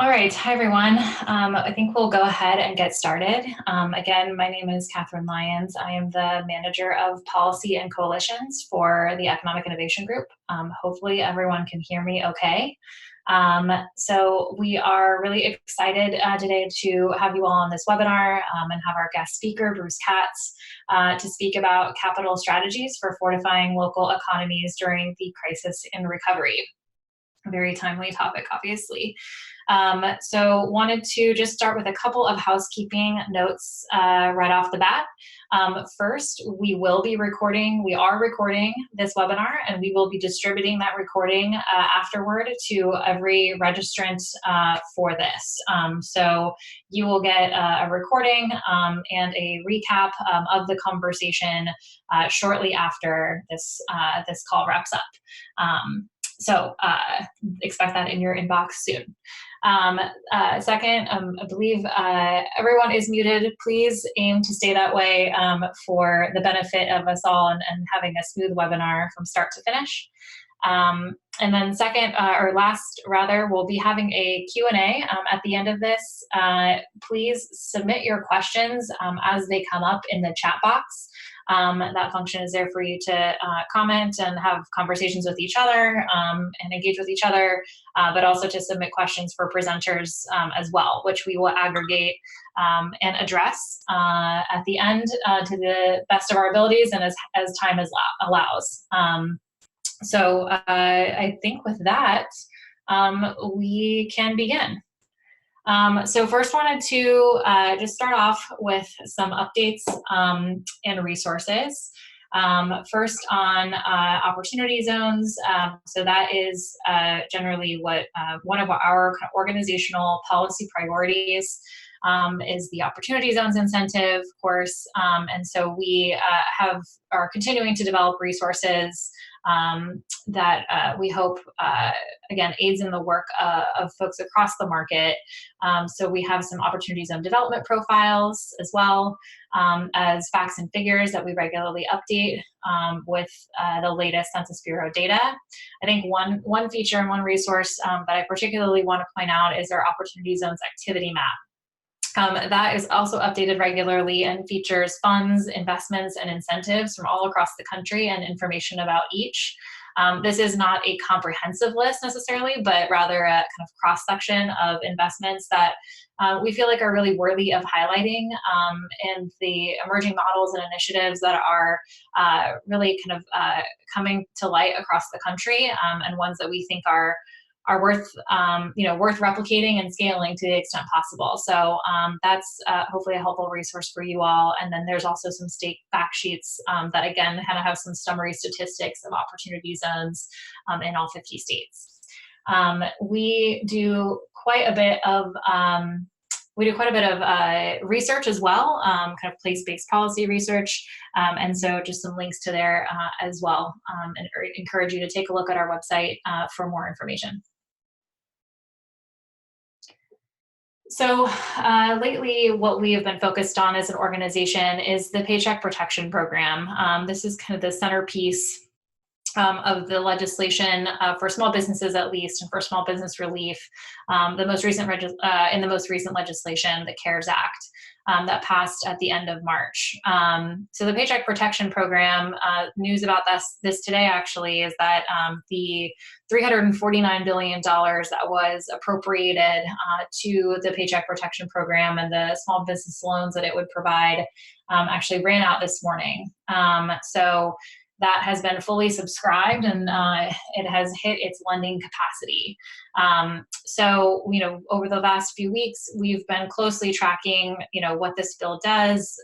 All right, hi everyone. I think we'll go ahead and get started. Again, my name is Catherine Lyons. I am the manager of policy and coalitions for the Economic Innovation Group. Hopefully everyone can hear me okay. So we are really excited today to have you all on this webinar and have our guest speaker, Bruce Katz, to speak about capital strategies for fortifying local economies during the crisis and recovery. A very timely topic, obviously. So wanted to just start with a couple of housekeeping notes right off the bat. First, we are recording this webinar, and we will be distributing that recording afterward to every registrant for this. So you will get a recording and a recap of the conversation shortly after this call wraps up. So expect that in your inbox soon. Second, I believe everyone is muted. Please aim to stay that way for the benefit of us all and having a smooth webinar from start to finish. And then second, or last rather, we'll be having a Q&A at the end of this. Please submit your questions as they come up in the chat box. That function is there for you to comment and have conversations with each other and engage with each other, but also to submit questions for presenters as well, which we will aggregate and address at the end to the best of our abilities and as time allows. So I think with that, we can begin. So first wanted to just start off with some updates and resources. First on opportunity zones. So that is generally what one of our organizational policy priorities is the Opportunity Zones incentive, of course. And so we are continuing to develop resources that we hope, again, aids in the work of folks across the market. So we have some Opportunity Zone development profiles as well as facts and figures that we regularly update with the latest Census Bureau data. I think one feature and one resource that I particularly want to point out is our Opportunity Zones activity map. That is also updated regularly and features funds, investments, and incentives from all across the country and information about each. This is not a comprehensive list necessarily, but rather a kind of cross-section of investments that we feel like are really worthy of highlighting, and the emerging models and initiatives that are really kind of coming to light across the country, and ones that we think are worth worth replicating and scaling to the extent possible. So that's hopefully a helpful resource for you all. And then there's also some state fact sheets that again kind of have some summary statistics of opportunity zones in all 50 states. We do quite a bit of research as well, kind of place-based policy research, and so just some links to there as well, and encourage you to take a look at our website for more information. So lately, what we have been focused on as an organization is the Paycheck Protection Program. This is kind of the centerpiece of the legislation for small businesses, at least, and for small business relief. In the most recent legislation, the CARES Act, that passed at the end of March. So the Paycheck Protection Program, news about this today actually is that the $349 billion that was appropriated to the Paycheck Protection Program and the small business loans that it would provide actually ran out this morning. So that has been fully subscribed, and it has hit its lending capacity. So, over the last few weeks, we've been closely tracking, what this bill does,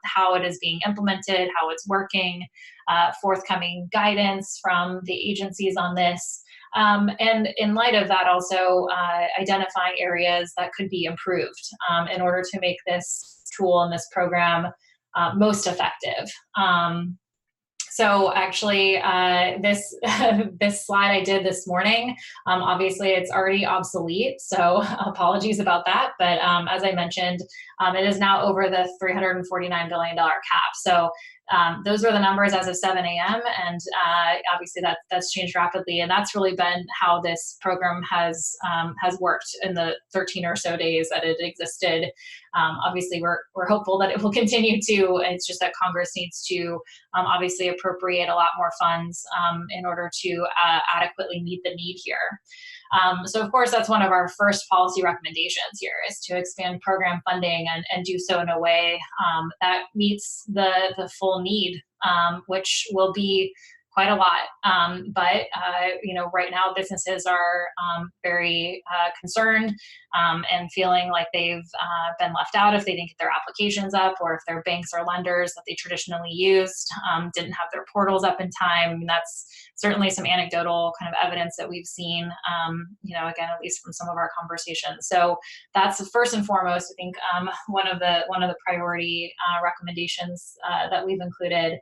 how it is being implemented, how it's working, forthcoming guidance from the agencies on this. And in light of that, also identifying areas that could be improved in order to make this tool and this program most effective. So actually, this slide I did this morning, obviously it's already obsolete, so apologies about that. But as I mentioned, it is now over the $349 billion cap. So Those were the numbers as of 7 a.m. And obviously that's changed rapidly. And that's really been how this program has worked in the 13 or so days that it existed. Obviously, we're hopeful that it will continue to. It's just that Congress needs to obviously appropriate a lot more funds in order to adequately meet the need here. So of course, that's one of our first policy recommendations here is to expand program funding and do so in a way that meets the full need, which will be quite a lot. But right now businesses are very concerned and feeling like they've been left out if they didn't get their applications up, or if their banks or lenders that they traditionally used didn't have their portals up in time. I mean, that's certainly some anecdotal kind of evidence that we've seen, again, at least from some of our conversations. So that's first and foremost, I think, one of the priority recommendations that we've included.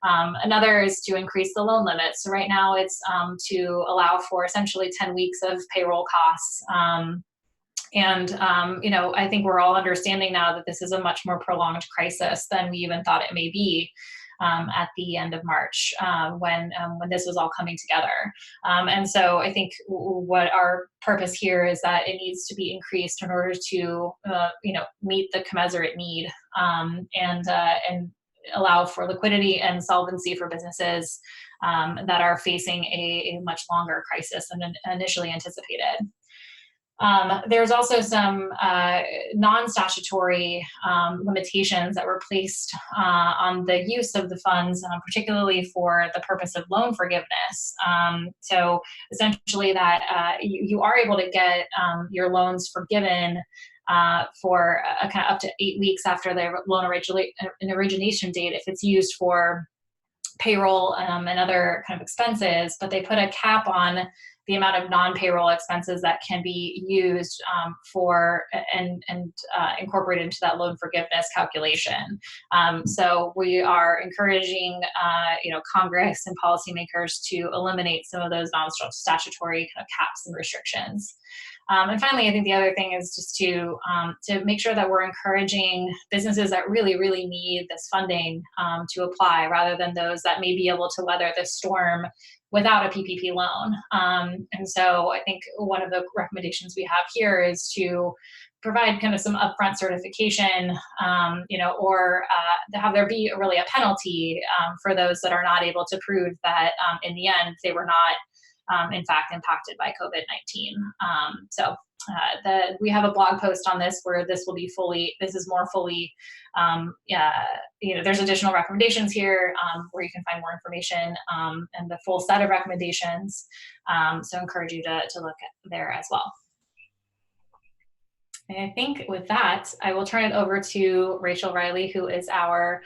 Another is to increase the loan limit. So right now it's to allow for essentially 10 weeks of payroll costs. I think we're all understanding now that this is a much more prolonged crisis than we even thought it may be at the end of March when this was all coming together. And so I think what our purpose here is that it needs to be increased in order to meet the commensurate need and allow for liquidity and solvency for businesses that are facing a much longer crisis than initially anticipated. There's also some non-statutory limitations that were placed on the use of the funds, particularly for the purpose of loan forgiveness. So essentially that you are able to get your loans forgiven for kind of up to 8 weeks after the loan origination date if it's used for payroll and other kind of expenses, but they put a cap on the amount of non-payroll expenses that can be used for and incorporated into that loan forgiveness calculation. So we are encouraging, Congress and policymakers to eliminate some of those non-statutory kind of caps and restrictions. And finally, I think the other thing is just to make sure that we're encouraging businesses that really, really need this funding to apply, rather than those that may be able to weather the storm without a PPP loan. And so I think one of the recommendations we have here is to provide kind of some upfront certification, or have there be really a penalty for those that are not able to prove that in the end they were not in fact impacted by COVID-19. We have a blog post on this where this is more fully, there's additional recommendations here where you can find more information and the full set of recommendations. So I encourage you to look there as well. And I think with that, I will turn it over to Rachel Riley, who is our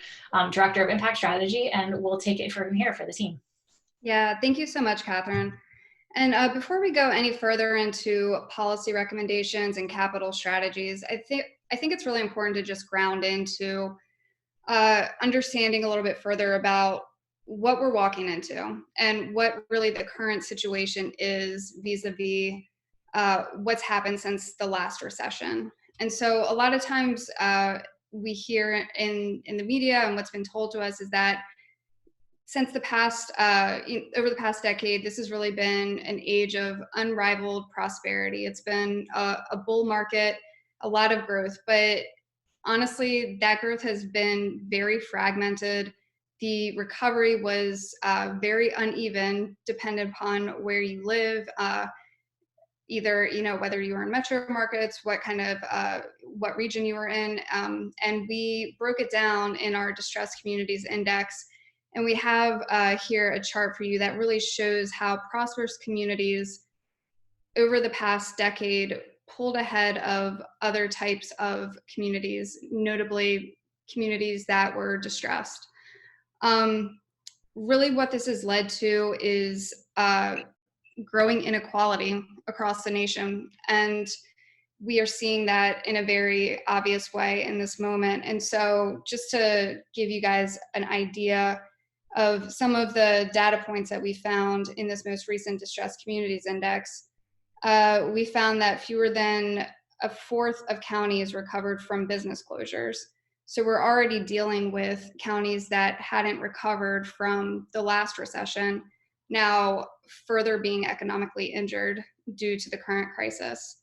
Director of Impact Strategy, and we'll take it from here for the team. Yeah, thank you so much, Catherine. And before we go any further into policy recommendations and capital strategies, I think it's really important to just ground into understanding a little bit further about what we're walking into and what really the current situation is vis-a-vis what's happened since the last recession. And so a lot of times we hear in the media, and what's been told to us is that since the past, over the past decade, this has really been an age of unrivaled prosperity. It's been a bull market, a lot of growth, but honestly, that growth has been very fragmented. The recovery was very uneven, dependent upon where you live, either whether you were in metro markets, what region you were in, and we broke it down in our Distressed Communities Index. And we have here a chart for you that really shows how prosperous communities over the past decade pulled ahead of other types of communities, notably communities that were distressed. Really what this has led to is growing inequality across the nation. And we are seeing that in a very obvious way in this moment. And so just to give you guys an idea of some of the data points that we found in this most recent Distressed Communities Index, we found that fewer than a fourth of counties recovered from business closures. So we're already dealing with counties that hadn't recovered from the last recession, now further being economically injured due to the current crisis.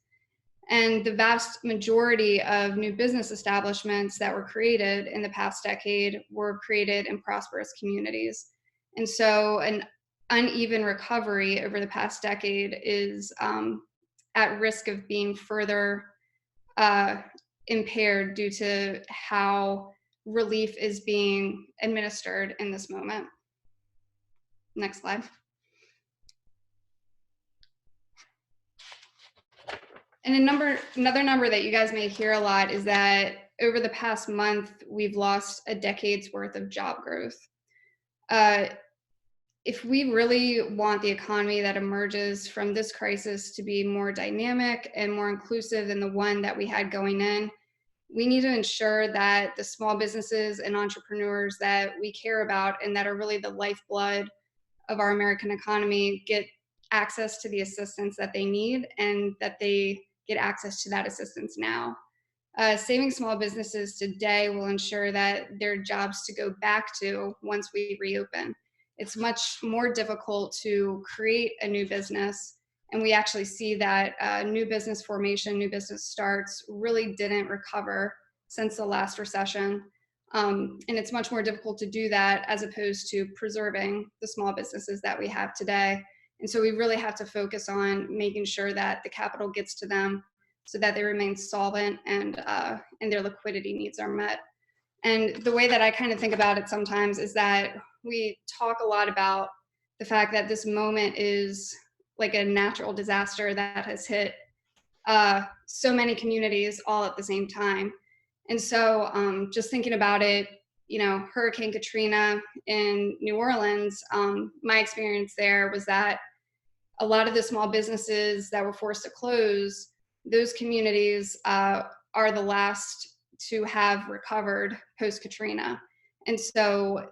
And the vast majority of new business establishments that were created in the past decade were created in prosperous communities. And so an uneven recovery over the past decade is at risk of being further uh, impaired due to how relief is being administered in this moment. Next slide. And another number that you guys may hear a lot is that over the past month, we've lost a decade's worth of job growth. If we really want the economy that emerges from this crisis to be more dynamic and more inclusive than the one that we had going in, we need to ensure that the small businesses and entrepreneurs that we care about and that are really the lifeblood of our American economy get access to the assistance that they need, and that they get access to that assistance now. Saving small businesses today will ensure that there are jobs to go back to once we reopen. It's much more difficult to create a new business, and we actually see that new business formation, new business starts really didn't recover since the last recession. And it's much more difficult to do that as opposed to preserving the small businesses that we have today. And so we really have to focus on making sure that the capital gets to them so that they remain solvent and their liquidity needs are met. And the way that I kind of think about it sometimes is that we talk a lot about the fact that this moment is like a natural disaster that has hit so many communities all at the same time. And so just thinking about it, you know, Hurricane Katrina in New Orleans, my experience there was that a lot of the small businesses that were forced to close, those communities are the last to have recovered post-Katrina. And so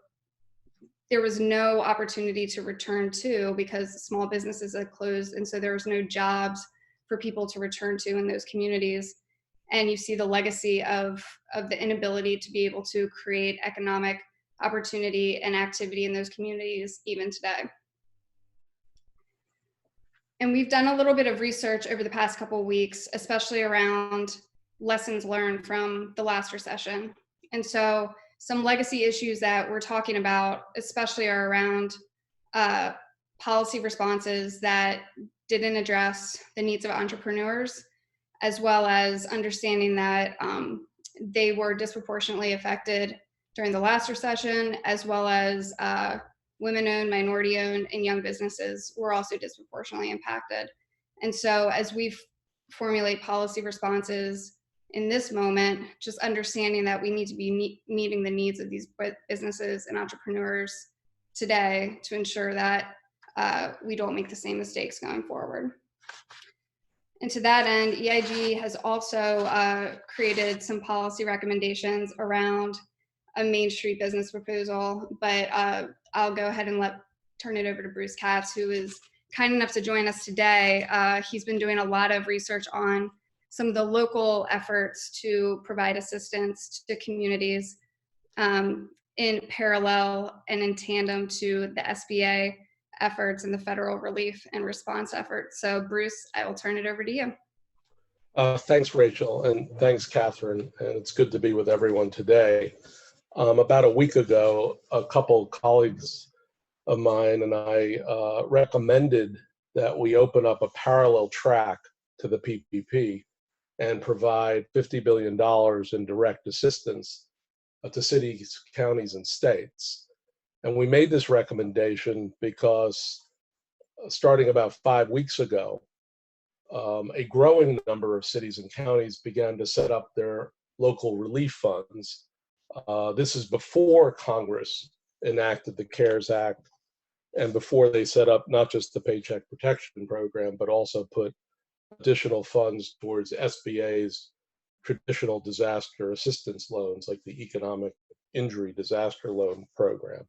there was no opportunity to return to because small businesses had closed. And so there was no jobs for people to return to in those communities. And you see the legacy of the inability to be able to create economic opportunity and activity in those communities even today. And we've done a little bit of research over the past couple of weeks, especially around lessons learned from the last recession. And so some legacy issues that we're talking about, especially are around policy responses that didn't address the needs of entrepreneurs, as well as understanding that they were disproportionately affected during the last recession, as well as women-owned, minority-owned, and young businesses were also disproportionately impacted. And so as we formulate policy responses in this moment, just understanding that we need to be meeting the needs of these businesses and entrepreneurs today to ensure that we don't make the same mistakes going forward. And to that end, EIG has also created some policy recommendations around a Main Street business proposal, but I'll go ahead and turn it over to Bruce Katz, who is kind enough to join us today. He's been doing a lot of research on some of the local efforts to provide assistance to communities in parallel and in tandem to the SBA efforts and the federal relief and response efforts. So Bruce, I will turn it over to you. Thanks, Rachel, and thanks, Catherine. And it's good to be with everyone today. About a week ago, a couple colleagues of mine and I recommended that we open up a parallel track to the PPP and provide $50 billion in direct assistance to cities, counties, and states. And we made this recommendation because starting about 5 weeks ago, a growing number of cities and counties began to set up their local relief funds. This is before Congress enacted the CARES Act and before they set up not just the Paycheck Protection Program, but also put additional funds towards SBA's traditional disaster assistance loans, like the Economic Injury Disaster Loan Program.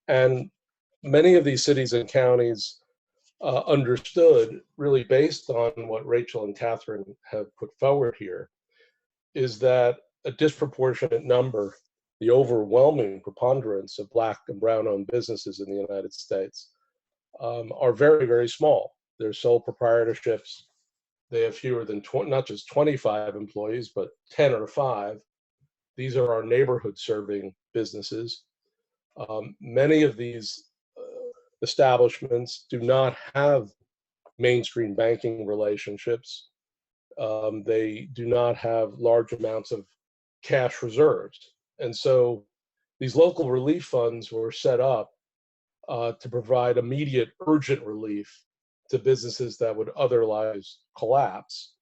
And many of these cities and counties understood, really based on what Rachel and Catherine have put forward here, is that a disproportionate number, the overwhelming preponderance of Black and Brown-owned businesses in the United States are very, very small. They're sole proprietorships. They have fewer than not just 25 employees, but 10 or 5. These are our neighborhood-serving businesses. Many of these establishments do not have mainstream banking relationships. They do not have large amounts of cash reserves. And so these local relief funds were set up to provide immediate, urgent relief to businesses that would otherwise collapse,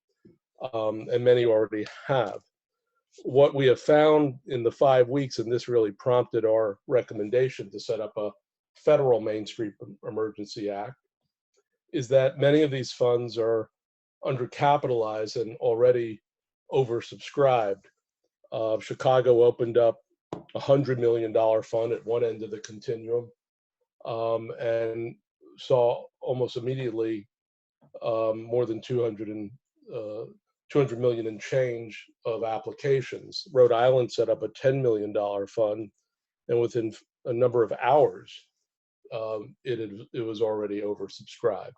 and many already have. What we have found in the 5 weeks, and this really prompted our recommendation to set up a federal Main Street Emergency Act, is that many of these funds are undercapitalized and already oversubscribed. Chicago opened up a $100 million fund at one end of the continuum, and saw almost immediately more than 200 million and change of applications. Rhode Island set up a $10 million fund, and within a number of hours, it was already oversubscribed.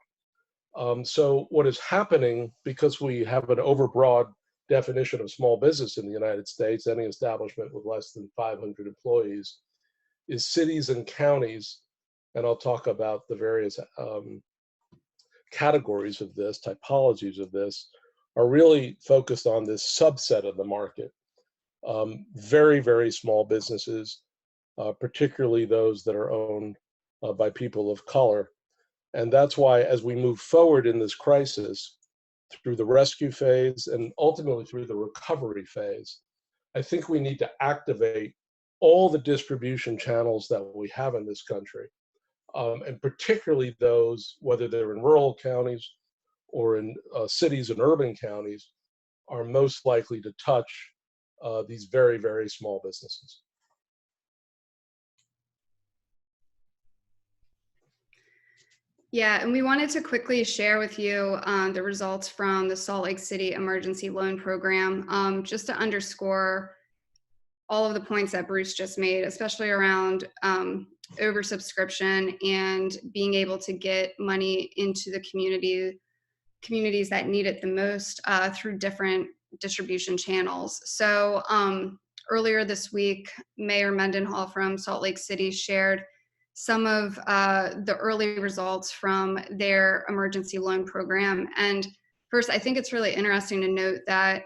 So what is happening, because we have an overbroad definition of small business in the United States, any establishment with less than 500 employees, is cities and counties, and I'll talk about the various categories of this, typologies of this, are really focused on this subset of the market. Very, very small businesses, particularly those that are owned by people of color. And that's why, as we move forward in this crisis, through the rescue phase and ultimately through the recovery phase, I think we need to activate all the distribution channels that we have in this country, and particularly those, whether they're in rural counties or in cities and urban counties, are most likely to touch these very, very small businesses. Yeah, and we wanted to quickly share with you the results from the Salt Lake City Emergency Loan Program, just to underscore all of the points that Bruce just made, especially around oversubscription and being able to get money into the communities that need it the most through different distribution channels. So earlier this week, Mayor Mendenhall from Salt Lake City shared some of the early results from their emergency loan program. And first, I think it's really interesting to note that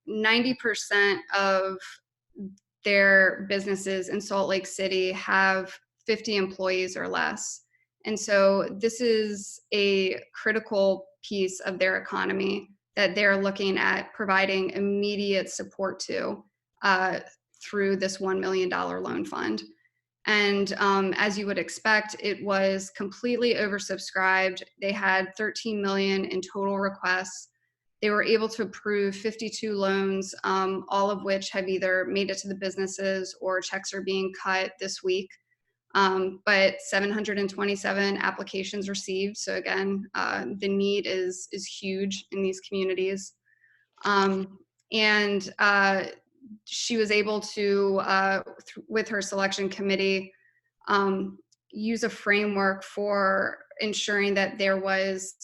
90% of their businesses in Salt Lake City have 50 employees or less. And so this is a critical piece of their economy that they're looking at providing immediate support to through this $1 million loan fund. And as you would expect, it was completely oversubscribed. They had 13 million in total requests. They were able to approve 52 loans, all of which have either made it to the businesses or checks are being cut this week. But 727 applications received. So again, the need is huge in these communities. And she was able to, with her selection committee, use a framework for ensuring that there was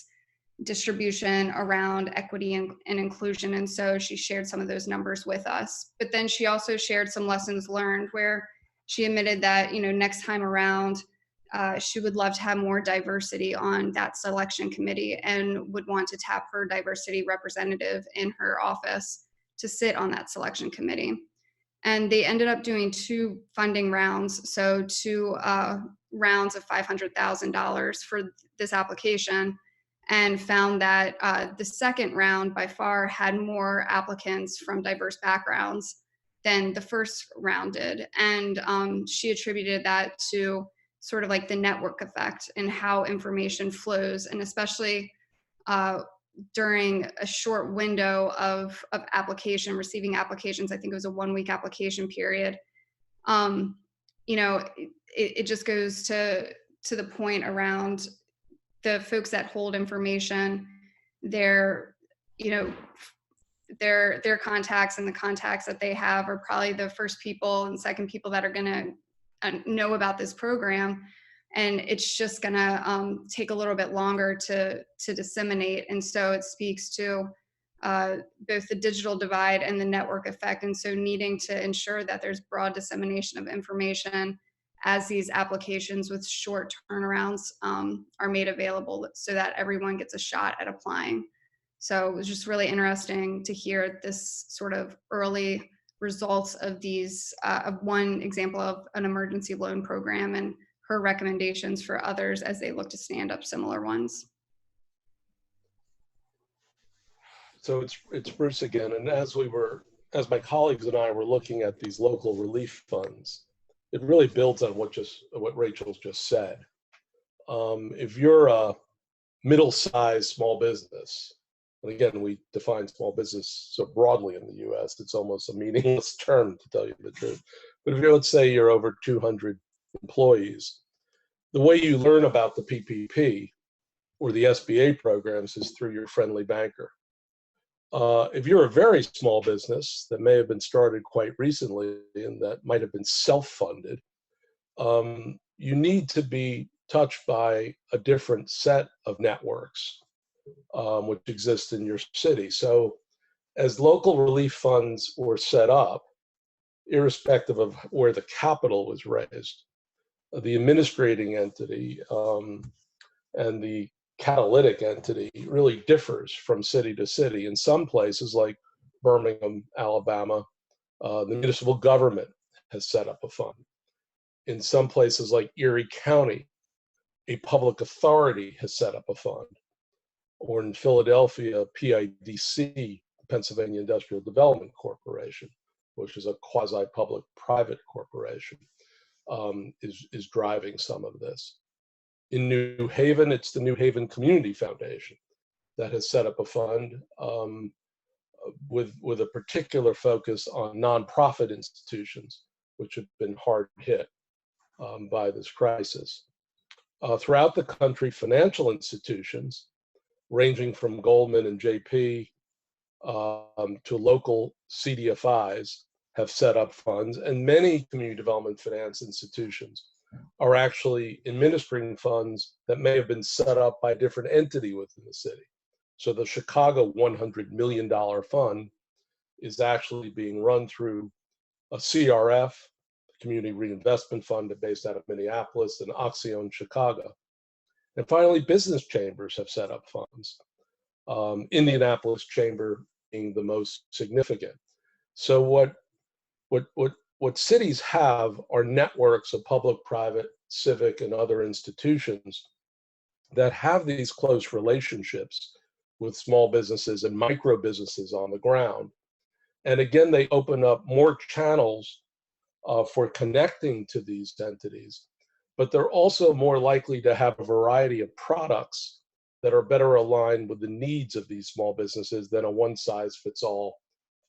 distribution around equity and inclusion. And so she shared some of those numbers with us. But then she also shared some lessons learned where she admitted that, next time around, she would love to have more diversity on that selection committee and would want to tap her diversity representative in her office to sit on that selection committee. And they ended up doing 2 funding rounds, so 2 rounds of $500,000 for this application, and found that the second round by far had more applicants from diverse backgrounds than the first round did. And she attributed that to sort of like the network effect and how information flows, and especially during a short window of receiving applications. I think it was a 1-week application period. It just goes to the point around the folks that hold information. They're, their contacts and the contacts that they have are probably the first people and second people that are going to know about this program. And it's just going to take a little bit longer to disseminate. And so it speaks to both the digital divide and the network effect. And so needing to ensure that there's broad dissemination of information as these applications with short turnarounds are made available so that everyone gets a shot at applying. So it was just really interesting to hear this sort of early results of these, of one example of an emergency loan program and her recommendations for others as they look to stand up similar ones. So it's Bruce again, and as my colleagues and I were looking at these local relief funds, it really builds on what Rachel's just said. If you're a middle-sized small business, and again, we define small business so broadly in the US, it's almost a meaningless term, to tell you the truth. But if let's say you're over 200 employees, the way you learn about the PPP or the SBA programs is through your friendly banker. If you're a very small business that may have been started quite recently and that might have been self-funded, you need to be touched by a different set of networks which exist in your city. So as local relief funds were set up, irrespective of where the capital was raised, the administrating entity and the catalytic entity really differs from city to city. In some places like Birmingham, Alabama, the municipal government has set up a fund. In some places like Erie County, a public authority has set up a fund. Or in Philadelphia, PIDC, Pennsylvania Industrial Development Corporation, which is a quasi-public-private corporation, is driving some of this. In New Haven, it's the New Haven Community Foundation that has set up a fund with a particular focus on nonprofit institutions, which have been hard hit by this crisis. Throughout the country, financial institutions, ranging from Goldman and JP to local CDFIs, have set up funds, and many community development finance institutions are actually administering funds that may have been set up by a different entity within the city. So the Chicago $100 million fund is actually being run through a CRF, Community Reinvestment Fund based out of Minneapolis, and Oxyon Chicago. And finally, business chambers have set up funds. Indianapolis Chamber being the most significant. So what cities have are networks of public, private, civic, and other institutions that have these close relationships with small businesses and micro businesses on the ground. And again, they open up more channels for connecting to these entities, but they're also more likely to have a variety of products that are better aligned with the needs of these small businesses than a one-size-fits-all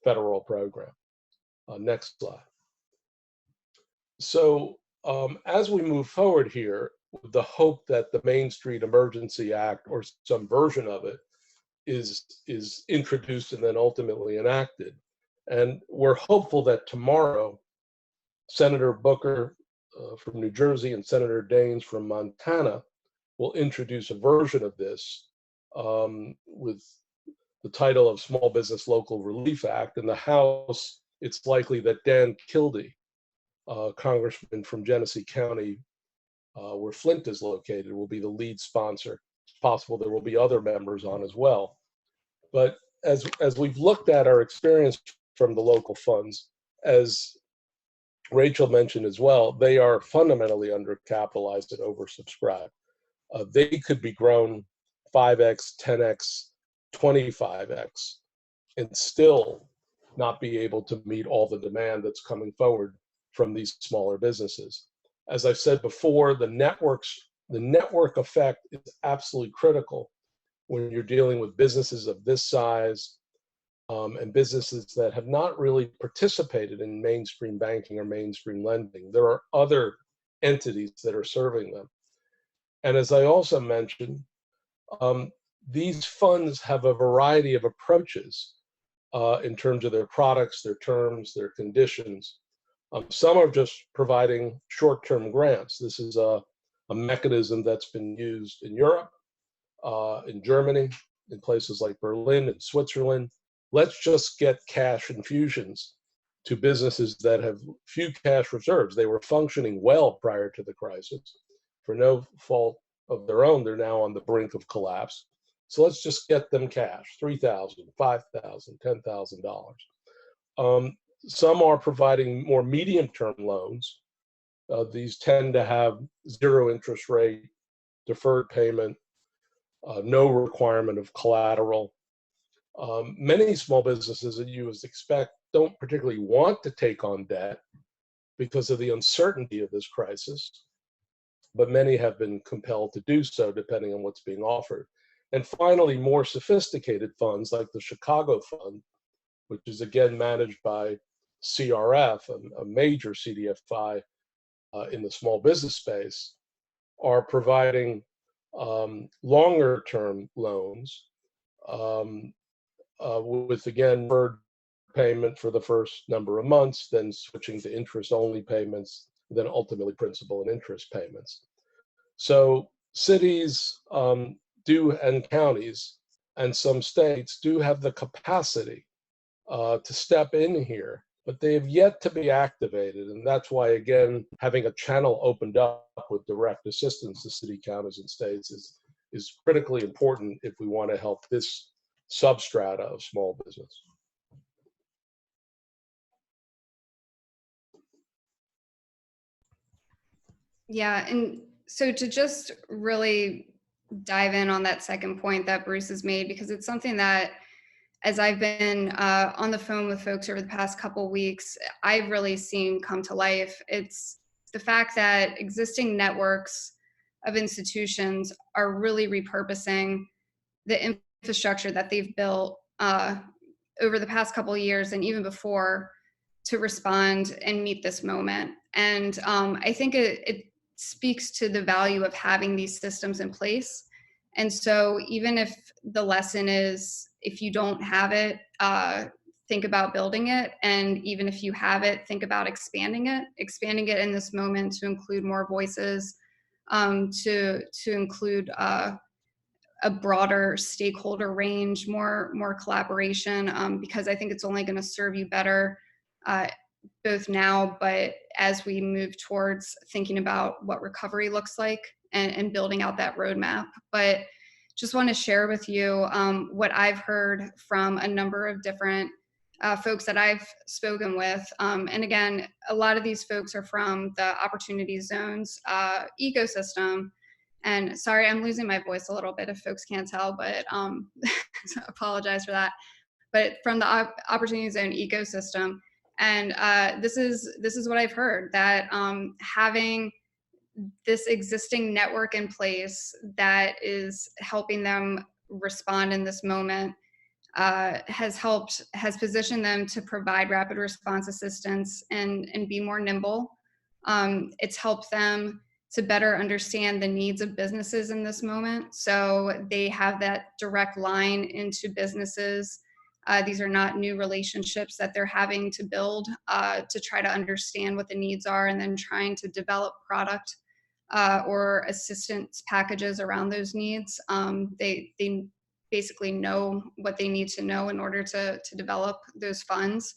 federal program. Next slide. So as we move forward here, with the hope that the Main Street Emergency Act or some version of it is introduced and then ultimately enacted. And we're hopeful that tomorrow, Senator Booker from New Jersey and Senator Daines from Montana will introduce a version of this with the title of Small Business Local Relief Act. In the House, it's likely that Dan Kildee, congressman from Genesee County, where Flint is located, will be the lead sponsor. It's possible there will be other members on as well. But as we've looked at our experience from the local funds, as Rachel mentioned as well, they are fundamentally undercapitalized and oversubscribed. They could be grown 5x, 10x, 25x, and still not be able to meet all the demand that's coming forward from these smaller businesses. As I've said before, the network effect is absolutely critical when you're dealing with businesses of this size and businesses that have not really participated in mainstream banking or mainstream lending. There are other entities that are serving them. And as I also mentioned, these funds have a variety of approaches in terms of their products, their terms, their conditions. Some are just providing short-term grants. This is a mechanism that's been used in Europe, in Germany, in places like Berlin and Switzerland. Let's just get cash infusions to businesses that have few cash reserves. They were functioning well prior to the crisis. For no fault of their own, they're now on the brink of collapse. So let's just get them cash, $3,000, $5,000, $10,000. Some are providing more medium-term loans. These tend to have zero interest rate, deferred payment, no requirement of collateral. Many small businesses, that you would expect, don't particularly want to take on debt because of the uncertainty of this crisis, but many have been compelled to do so depending on what's being offered. And finally, more sophisticated funds like the Chicago Fund, which is again managed by CRF, a major CDFI in the small business space, are providing longer term loans with, again, deferred payment for the first number of months, then switching to interest only payments, then ultimately principal and interest payments. So cities and counties and some states do have the capacity to step in here, but they have yet to be activated. And that's why, again, having a channel opened up with direct assistance to city, counties, and states is critically important if we want to help this substrata of small business. Yeah, and so to just really dive in on that second point that Bruce has made, because it's something that, as I've been on the phone with folks over the past couple weeks, I've really seen come to life. It's the fact that existing networks of institutions are really repurposing the infrastructure that they've built over the past couple of years and even before to respond and meet this moment. And I think it speaks to the value of having these systems in place. And so even if the lesson is, if you don't have it, think about building it. And even if you have it, think about expanding it in this moment to include more voices, to include a broader stakeholder range, more collaboration, because I think it's only going to serve you better, both now, but as we move towards thinking about what recovery looks like and building out that roadmap. But just want to share with you what I've heard from a number of different folks that I've spoken with. And again, a lot of these folks are from the Opportunity Zones ecosystem. And sorry, I'm losing my voice a little bit if folks can't tell, but so apologize for that. But from the Opportunity Zone ecosystem, and this is what I've heard, that having this existing network in place that is helping them respond in this moment has positioned them to provide rapid response assistance and be more nimble. It's helped them to better understand the needs of businesses in this moment. So they have that direct line into businesses. These are not new relationships that they're having to build to try to understand what the needs are and then trying to develop product or assistance packages around those needs. They basically know what they need to know in order to develop those funds.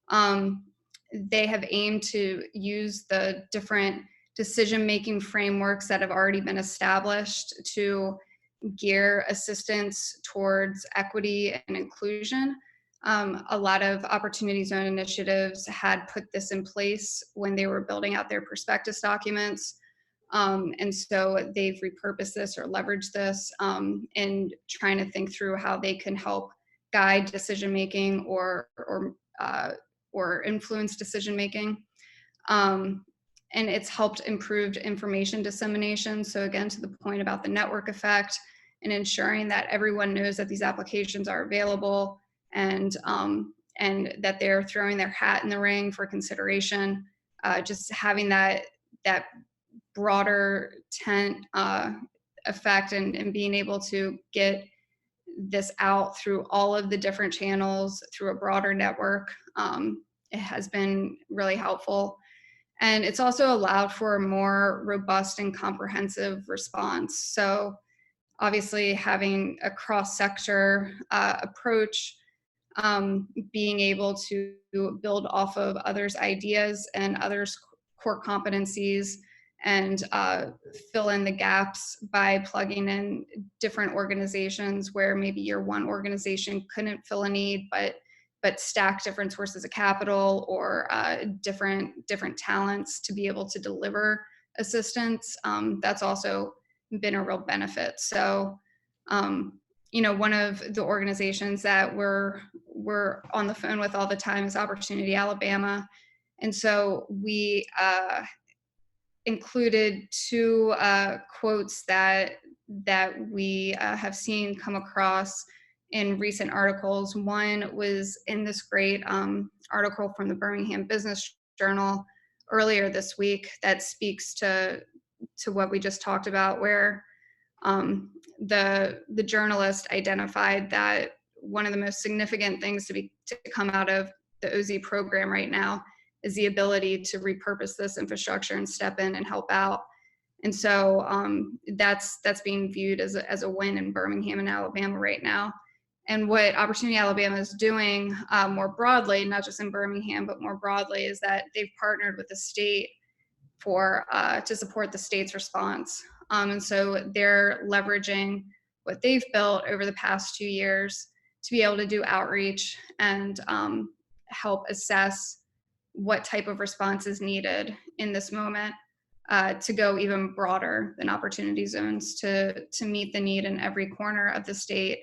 They have aimed to use the different decision-making frameworks that have already been established to gear assistance towards equity and inclusion. A lot of Opportunity Zone initiatives had put this in place when they were building out their prospectus documents. And so they've repurposed this or leveraged this in trying to think through how they can help guide decision-making or influence decision-making. And it's helped improved information dissemination. So again, to the point about the network effect and ensuring that everyone knows that these applications are available and that they're throwing their hat in the ring for consideration. Just having that broader tent effect and being able to get this out through all of the different channels, through a broader network, it has been really helpful. And it's also allowed for a more robust and comprehensive response. So obviously having a cross-sector approach, being able to build off of others' ideas and others' core competencies, and fill in the gaps by plugging in different organizations where maybe your one organization couldn't fill a need, but stack different sources of capital or different talents to be able to deliver assistance. That's also been a real benefit. So, one of the organizations that we're on the phone with all the time is Opportunity Alabama. And so we included two quotes that we have seen come across in recent articles. One was in this great article from the Birmingham Business Journal earlier this week that speaks to what we just talked about, where the journalist identified that one of the most significant things to come out of the OZ program right now is the ability to repurpose this infrastructure and step in and help out. And so that's being viewed as a win in Birmingham and Alabama right now. And what Opportunity Alabama is doing more broadly, not just in Birmingham, but more broadly, is that they've partnered with the state to support the state's response. And so they're leveraging what they've built over the past 2 years to be able to do outreach and help assess what type of response is needed in this moment, to go even broader than opportunity zones to meet the need in every corner of the state,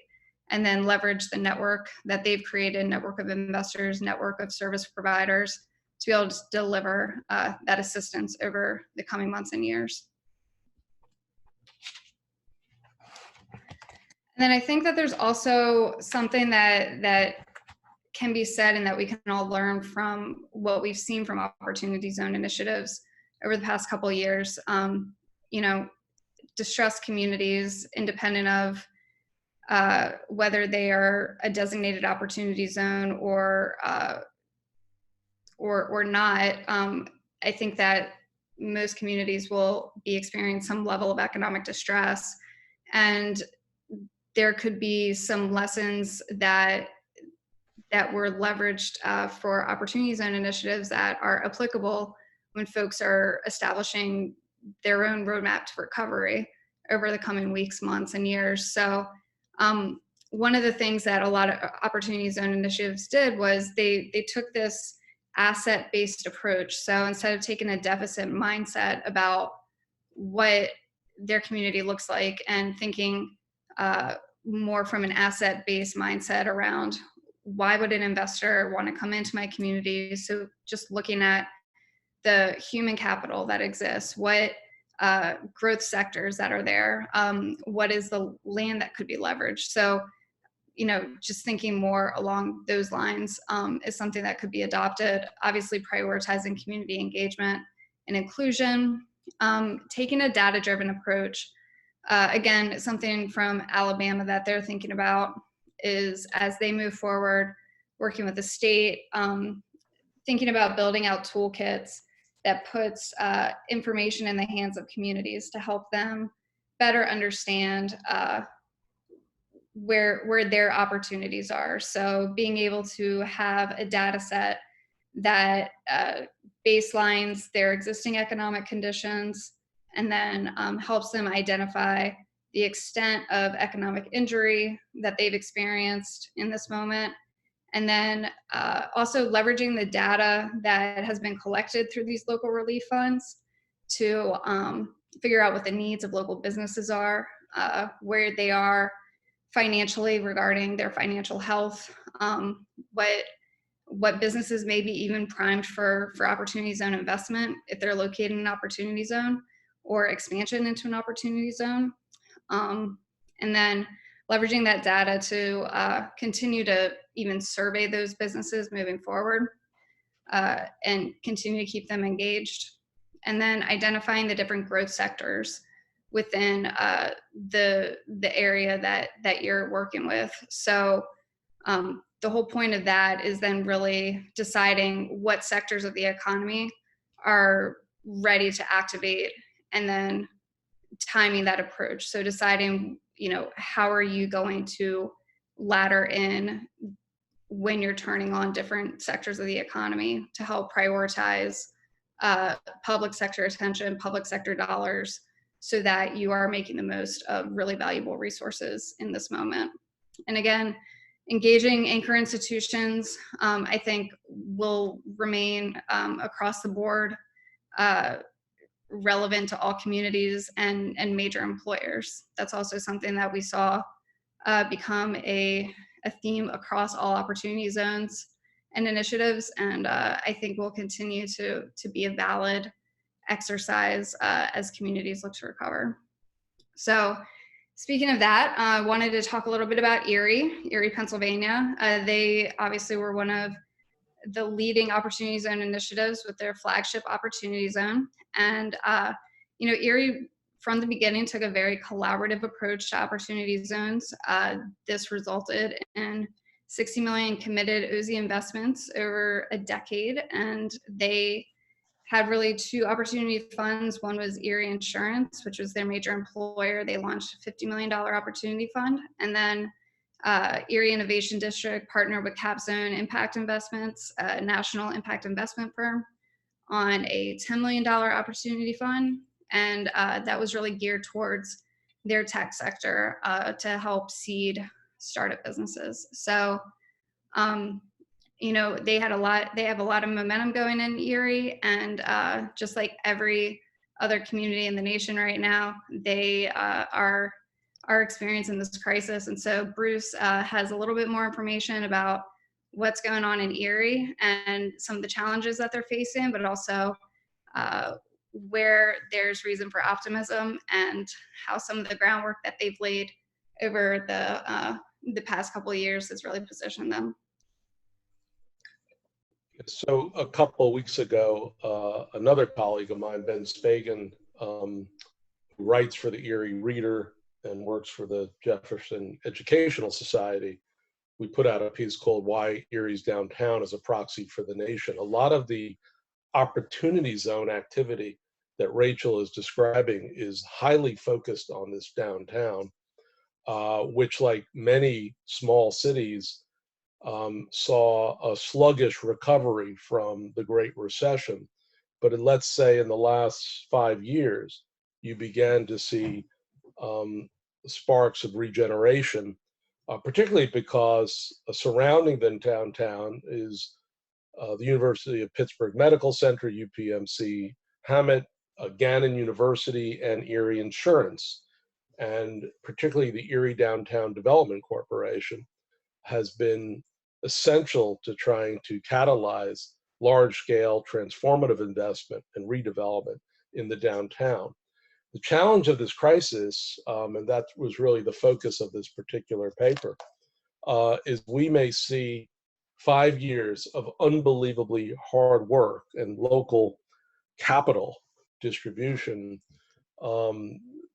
and then leverage the network that they've created, network of investors, network of service providers, to be able to deliver that assistance over the coming months and years. And then I think that there's also something that can be said and that we can all learn from what we've seen from opportunity zone initiatives over the past couple of years. Distressed communities, independent of whether they are a designated opportunity zone or not, I think that most communities will be experiencing some level of economic distress, and there could be some lessons that were leveraged for opportunity zone initiatives that are applicable when folks are establishing their own roadmap to recovery over the coming weeks, months, and years. So one of the things that a lot of opportunity zone initiatives did was they took this asset-based approach. So instead of taking a deficit mindset about what their community looks like and thinking more from an asset-based mindset around why would an investor want to come into my community? So just looking at the human capital that exists, what growth sectors that are there, what is the land that could be leveraged? So, just thinking more along those lines is something that could be adopted. Obviously, prioritizing community engagement and inclusion, taking a data-driven approach. Again, something from Alabama that they're thinking about is, as they move forward, working with the state, thinking about building out toolkits that puts information in the hands of communities to help them better understand where their opportunities are. So being able to have a data set that baselines their existing economic conditions and then helps them identify the extent of economic injury that they've experienced in this moment. And then also leveraging the data that has been collected through these local relief funds to figure out what the needs of local businesses are, where they are financially regarding their financial health, what businesses may be even primed for opportunity zone investment if they're located in an opportunity zone, or expansion into an opportunity zone. And then leveraging that data to continue to even survey those businesses moving forward and continue to keep them engaged. And then identifying the different growth sectors within the area that you're working with. So the whole point of that is then really deciding what sectors of the economy are ready to activate, and then timing that approach. So deciding, how are you going to ladder in when you're turning on different sectors of the economy to help prioritize public sector attention, public sector dollars, so that you are making the most of really valuable resources in this moment. And again, engaging anchor institutions, I think, will remain across the board relevant to all communities and major employers. That's also something that we saw become a theme across all opportunity zones and initiatives, and I think will continue to be a valid exercise as communities look to recover. So speaking of that, I wanted to talk a little bit about Erie, Pennsylvania. They obviously were one of the leading Opportunity Zone initiatives with their flagship Opportunity Zone. And, Erie from the beginning took a very collaborative approach to Opportunity Zones. This resulted in 60 million committed OZ investments over a decade, and they had really two opportunity funds. One was Erie Insurance, which was their major employer. They launched a $50 million opportunity fund. And then Erie Innovation District partnered with Capzone Impact Investments, a national impact investment firm, on a $10 million opportunity fund. And that was really geared towards their tech sector to help seed startup businesses. So, they have a lot of momentum going in Erie, and just like every other community in the nation right now, they are experiencing this crisis. And so Bruce has a little bit more information about what's going on in Erie and some of the challenges that they're facing, but also where there's reason for optimism and how some of the groundwork that they've laid over the past couple of years has really positioned them. So a couple of weeks ago, another colleague of mine, Ben Spagan, who writes for the Erie Reader and works for the Jefferson Educational Society, we put out a piece called Why Erie's Downtown as a Proxy for the Nation. A lot of the opportunity zone activity that Rachel is describing is highly focused on this downtown, which, like many small cities, saw a sluggish recovery from the Great Recession. But let's say in the last 5 years, you began to see sparks of regeneration, particularly because surrounding the downtown is the University of Pittsburgh Medical Center, UPMC, Hammett, Gannon University, and Erie Insurance. And particularly the Erie Downtown Development Corporation has been essential to trying to catalyze large-scale transformative investment and redevelopment in the downtown. The challenge of this crisis, and that was really the focus of this particular paper, is we may see 5 years of unbelievably hard work and local capital distribution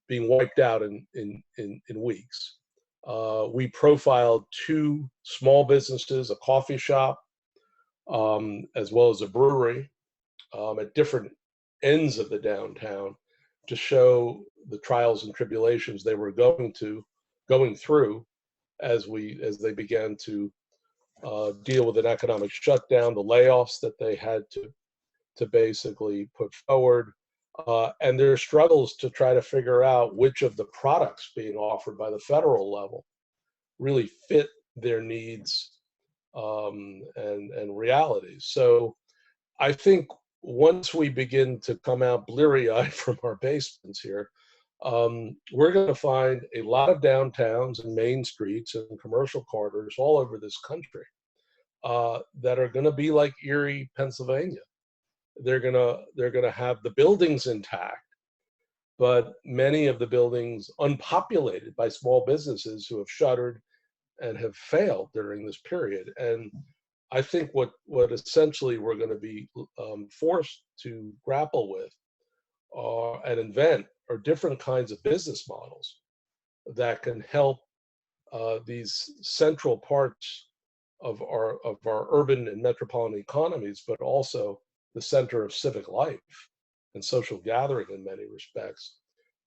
being wiped out in weeks. We profiled 2 small businesses, a coffee shop, as well as a brewery, at different ends of the downtown, to show the trials and tribulations they were going through as they began to deal with an economic shutdown, the layoffs that they had to basically put forward, and their struggles to try to figure out which of the products being offered by the federal level really fit their needs and realities. So I think once we begin to come out bleary-eyed from our basements here, we're going to find a lot of downtowns and main streets and commercial corridors all over this country that are going to be like Erie, Pennsylvania. They're going to have the buildings intact, but many of the buildings unpopulated by small businesses who have shuttered and have failed during this period. And I think what essentially we're going to be forced to grapple with and invent are different kinds of business models that can help these central parts of our urban and metropolitan economies, but also the center of civic life and social gathering in many respects,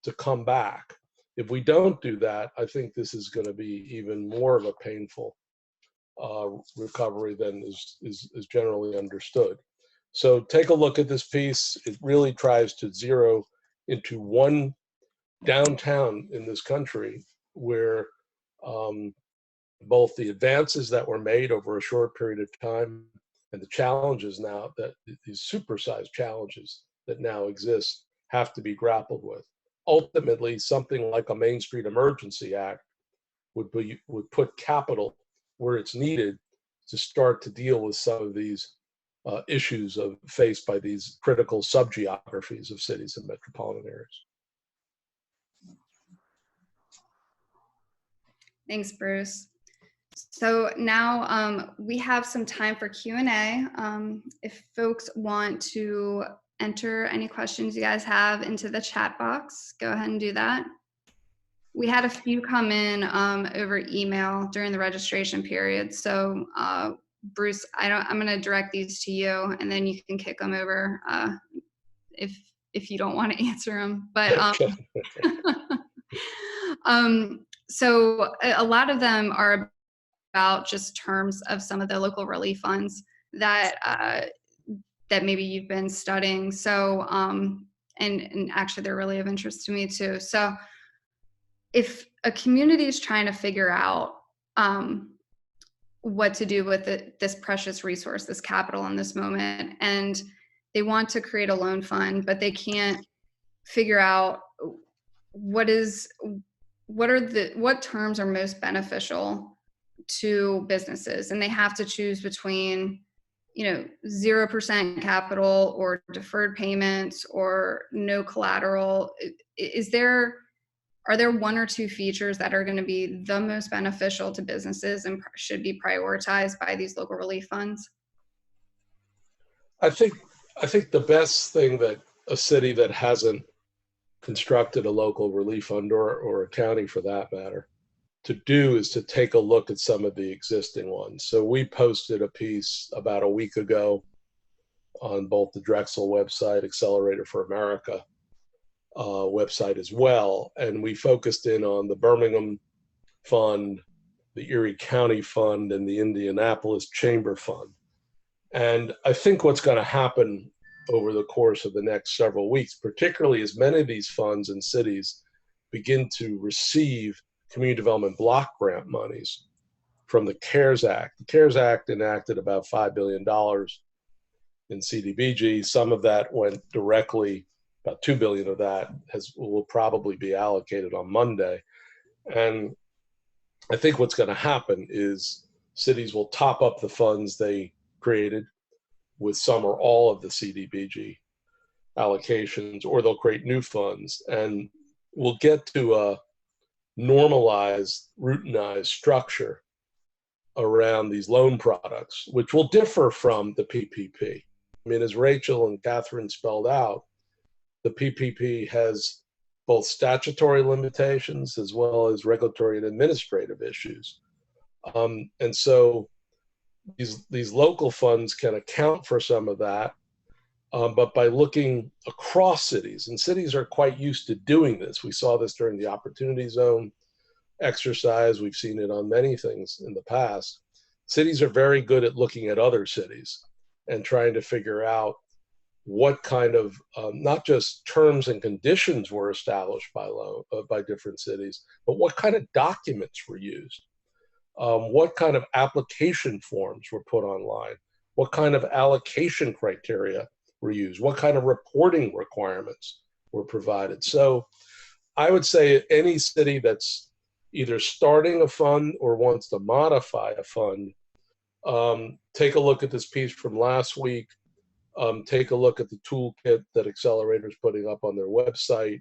to come back. If we don't do that, I think this is going to be even more of a painful recovery than is generally understood. So take a look at this piece. It really tries to zero into one downtown in this country where both the advances that were made over a short period of time and the challenges now, that these supersized challenges that now exist, have to be grappled with. Ultimately, something like a Main Street Emergency Act would put capital where it's needed to start to deal with some of these issues faced by these critical subgeographies of cities and metropolitan areas. Thanks, Bruce. So now we have some time for Q&A. If folks want to enter any questions you guys have into the chat box, go ahead and do that. We had a few come in over email during the registration period. So Bruce, I'm going to direct these to you, and then you can kick them over if you don't want to answer them. But so a lot of them are about just terms of some of the local relief funds that that maybe you've been studying. So and actually they're really of interest to me too. So if a community is trying to figure out what to do with this precious resource, this capital in this moment, and they want to create a loan fund, but they can't figure out what terms are most beneficial to businesses, and they have to choose between 0% capital or deferred payments or no collateral. Are there one or two features that are going to be the most beneficial to businesses and should be prioritized by these local relief funds? I think the best thing that a city that hasn't constructed a local relief fund, or a county for that matter, to do is to take a look at some of the existing ones. So we posted a piece about a week ago on both the Drexel website, Accelerator for America website as well, and we focused in on the Birmingham Fund, the Erie County Fund, and the Indianapolis Chamber Fund. And I think what's going to happen over the course of the next several weeks, particularly as many of these funds and cities begin to receive community development block grant monies from the CARES Act. The CARES Act enacted about $5 billion in CDBG. Some of that went directly, about $2 billion of that will probably be allocated on Monday. And I think what's going to happen is cities will top up the funds they created with some or all of the CDBG allocations, or they'll create new funds, and we'll get to a normalized, routinized structure around these loan products, which will differ from the PPP. I mean, as Rachel and Catherine spelled out, the PPP has both statutory limitations as well as regulatory and administrative issues. And so these local funds can account for some of that, but by looking across cities, and cities are quite used to doing this. We saw this during the Opportunity Zone exercise. We've seen it on many things in the past. Cities are very good at looking at other cities and trying to figure out what kind of not just terms and conditions were established by different cities, but what kind of documents were used, what kind of application forms were put online, what kind of allocation criteria were used, what kind of reporting requirements were provided. So I would say any city that's either starting a fund or wants to modify a fund, take a look at this piece from last week. Take a look at the toolkit that Accelerator is putting up on their website.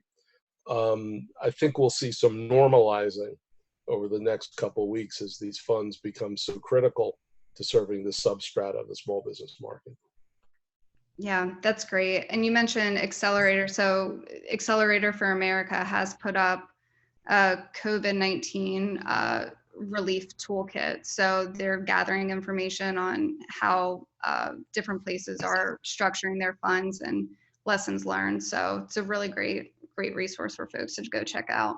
I think we'll see some normalizing over the next couple of weeks as these funds become so critical to serving the substrata of the small business market. Yeah, that's great. And you mentioned Accelerator. So Accelerator for America has put up a COVID-19 relief toolkit. So they're gathering information on how different places are structuring their funds and lessons learned. So it's a really great resource for folks to go check out.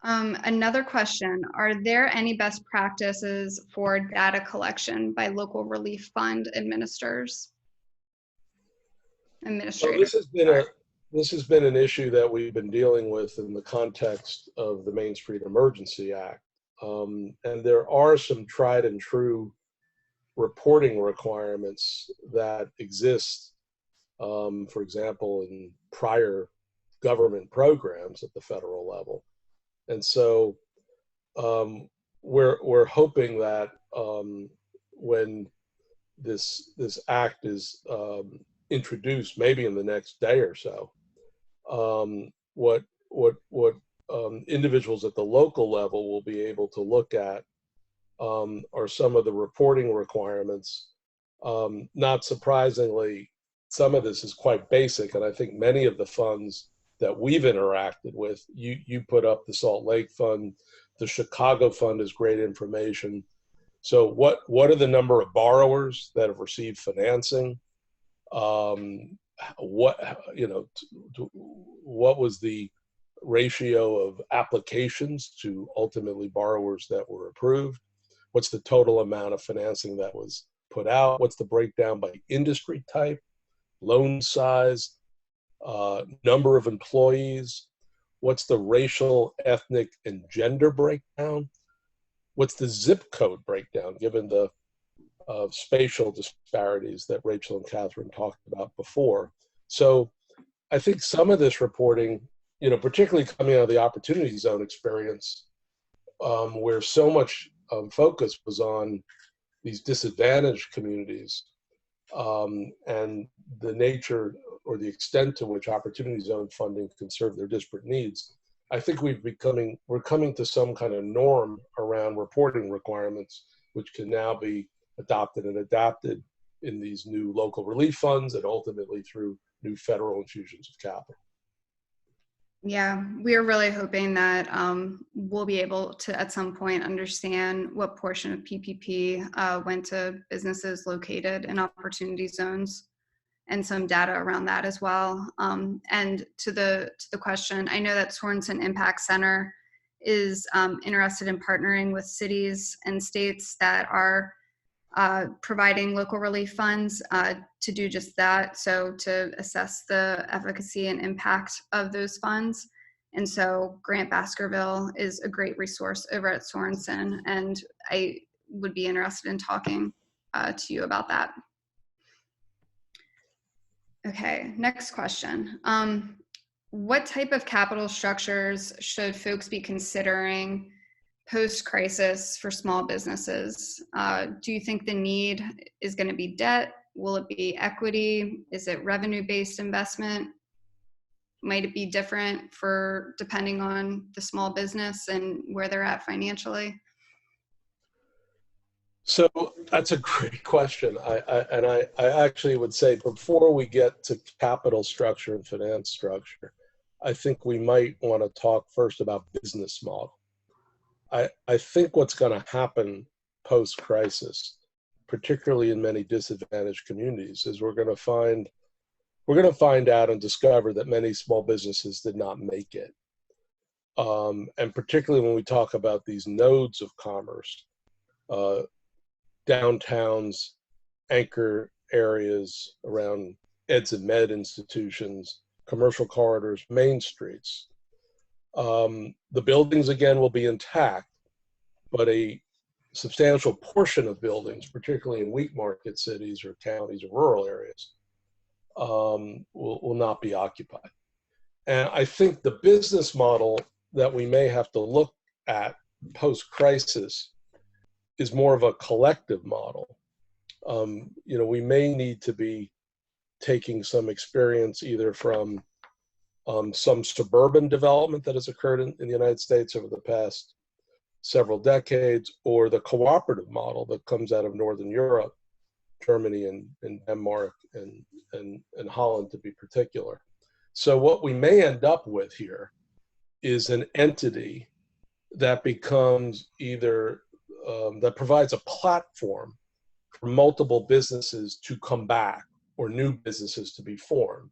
Another question, are there any best practices for data collection by local relief fund administrators? Well, this has been an issue that we've been dealing with in the context of the Main Street Emergency Act. And there are some tried and true reporting requirements that exist, for example, in prior government programs at the federal level. And so we're hoping that when this act is introduced, maybe in the next day or so, what individuals at the local level will be able to look at are some of the reporting requirements. Not surprisingly, some of this is quite basic, and I think many of the funds that we've interacted with, you put up the Salt Lake Fund, the Chicago Fund is great information. So what are the number of borrowers that have received financing? What was the ratio of applications to ultimately borrowers that were approved? What's the total amount of financing that was put out? What's the breakdown by industry type, loan size, number of employees? What's the racial, ethnic, and gender breakdown? What's the zip code breakdown, given the spatial disparities that Rachel and Catherine talked about before? So I think some of this reporting, particularly coming out of the Opportunity Zone experience, where so much focus was on these disadvantaged communities, and the nature or the extent to which Opportunity Zone funding can serve their disparate needs, I think we're coming to some kind of norm around reporting requirements, which can now be adopted and adapted in these new local relief funds and ultimately through new federal infusions of capital. Yeah, we're really hoping that we'll be able to at some point understand what portion of PPP went to businesses located in opportunity zones, and some data around that as well. And to the question, I know that Sorensen Impact Center is interested in partnering with cities and states that are providing local relief funds to do just that, so to assess the efficacy and impact of those funds. And so Grant Baskerville is a great resource over at Sorensen, and I would be interested in talking to you about that. Okay, next question. What type of capital structures should folks be considering post-crisis for small businesses? Do you think the need is going to be debt? Will it be equity? Is it revenue-based investment? Might it be different for depending on the small business and where they're at financially? So that's a great question. I actually would say, before we get to capital structure and finance structure, I think we might want to talk first about business model. I think what's going to happen post-crisis, particularly in many disadvantaged communities, is we're going to find out and discover that many small businesses did not make it. And particularly when we talk about these nodes of commerce, downtowns, anchor areas around eds and med institutions, commercial corridors, main streets. The buildings, again, will be intact, but a substantial portion of buildings, particularly in weak market cities or counties or rural areas, will not be occupied. And I think the business model that we may have to look at post-crisis is more of a collective model. We may need to be taking some experience either from some suburban development that has occurred in the United States over the past several decades, or the cooperative model that comes out of Northern Europe, Germany and Denmark and Holland to be particular. So what we may end up with here is an entity that becomes either, that provides a platform for multiple businesses to come back or new businesses to be formed.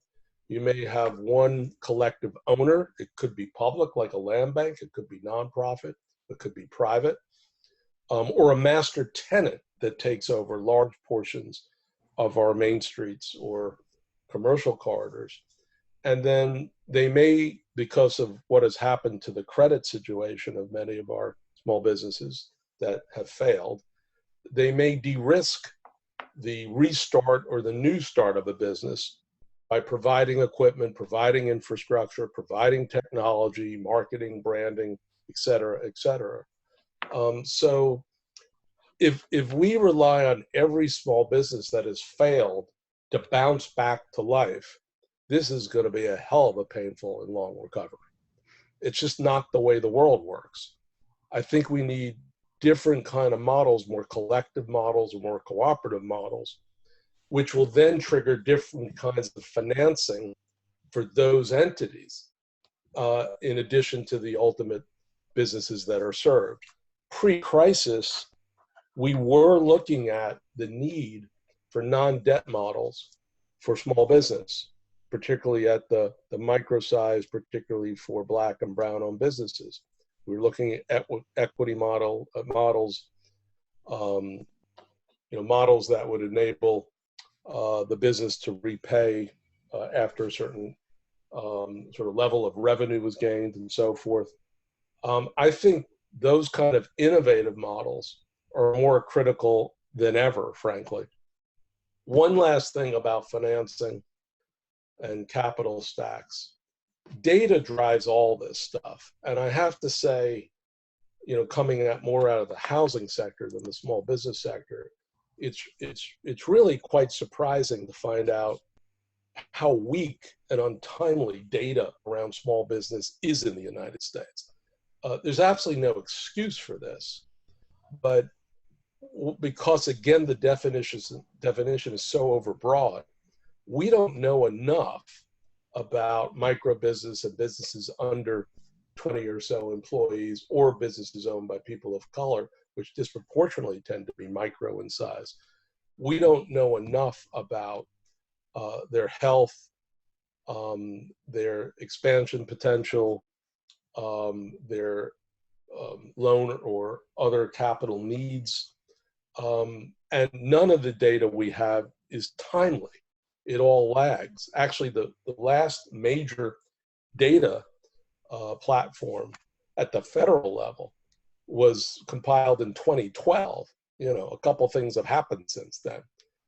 You may have one collective owner. It could be public, like a land bank. It could be nonprofit. It could be private. Or a master tenant that takes over large portions of our main streets or commercial corridors. And then they may, because of what has happened to the credit situation of many of our small businesses that have failed, they may de-risk the restart or the new start of a business by providing equipment, providing infrastructure, providing technology, marketing, branding, et cetera, et cetera. So if we rely on every small business that has failed to bounce back to life, this is going to be a hell of a painful and long recovery. It's just not the way the world works. I think we need different kind of models, more collective models, more cooperative models, which will then trigger different kinds of financing for those entities, in addition to the ultimate businesses that are served. Pre-crisis, we were looking at the need for non-debt models for small business, particularly at the micro size, particularly for Black and brown owned businesses. We were looking at equity models, models that would enable the business to repay after a certain sort of level of revenue was gained and so forth. I think those kind of innovative models are more critical than ever, frankly. One last thing about financing and capital stacks. Data drives all this stuff. And I have to say, coming more out of the housing sector than the small business sector, it's really quite surprising to find out how weak and untimely data around small business is in the United States. There's absolutely no excuse for this, but because again, the definition is so overbroad, we don't know enough about micro business and businesses under 20 or so employees, or businesses owned by people of color, which disproportionately tend to be micro in size. We don't know enough about their health, their expansion potential, their loan or other capital needs. And none of the data we have is timely. It all lags. Actually, the last major data platform at the federal level was compiled in 2012. A couple things have happened since then.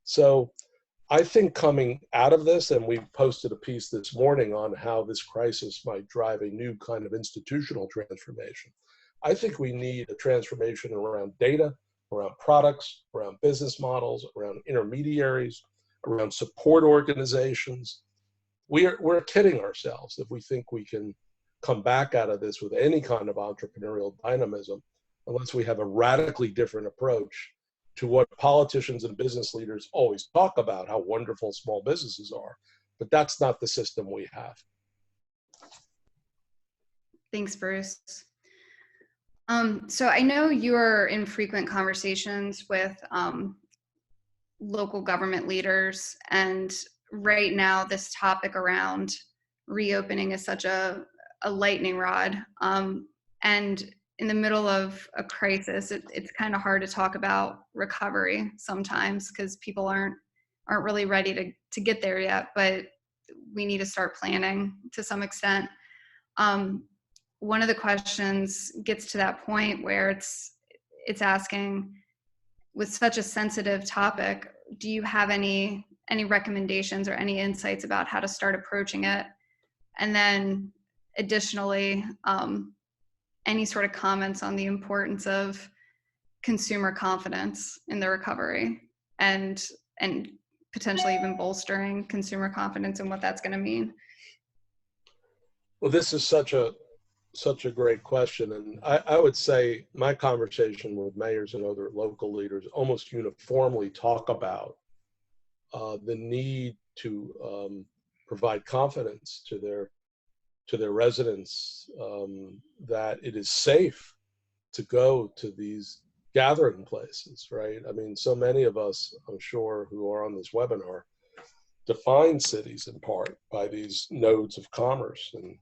So I think coming out of this, and we posted a piece this morning on how this crisis might drive a new kind of institutional transformation. I think we need a transformation around data, around products, around business models, around intermediaries, around support organizations. We're kidding ourselves if we think we can come back out of this with any kind of entrepreneurial dynamism unless we have a radically different approach to what politicians and business leaders always talk about, how wonderful small businesses are. But that's not the system we have. Thanks, Bruce. So I know you are in frequent conversations with local government leaders, and right now this topic around reopening is such a lightning rod. And in the middle of a crisis, it's kind of hard to talk about recovery sometimes because people aren't really ready to get there yet, but we need to start planning to some extent. One of the questions gets to that point where it's asking, with such a sensitive topic, do you have any recommendations or any insights about how to start approaching it? And then additionally, any sort of comments on the importance of consumer confidence in the recovery and potentially even bolstering consumer confidence and what that's going to mean? Well, this is such a great question. And I would say my conversation with mayors and other local leaders almost uniformly talk about the need to provide confidence to their residents that it is safe to go to these gathering places, right? I mean, so many of us, I'm sure, who are on this webinar define cities in part by these nodes of commerce and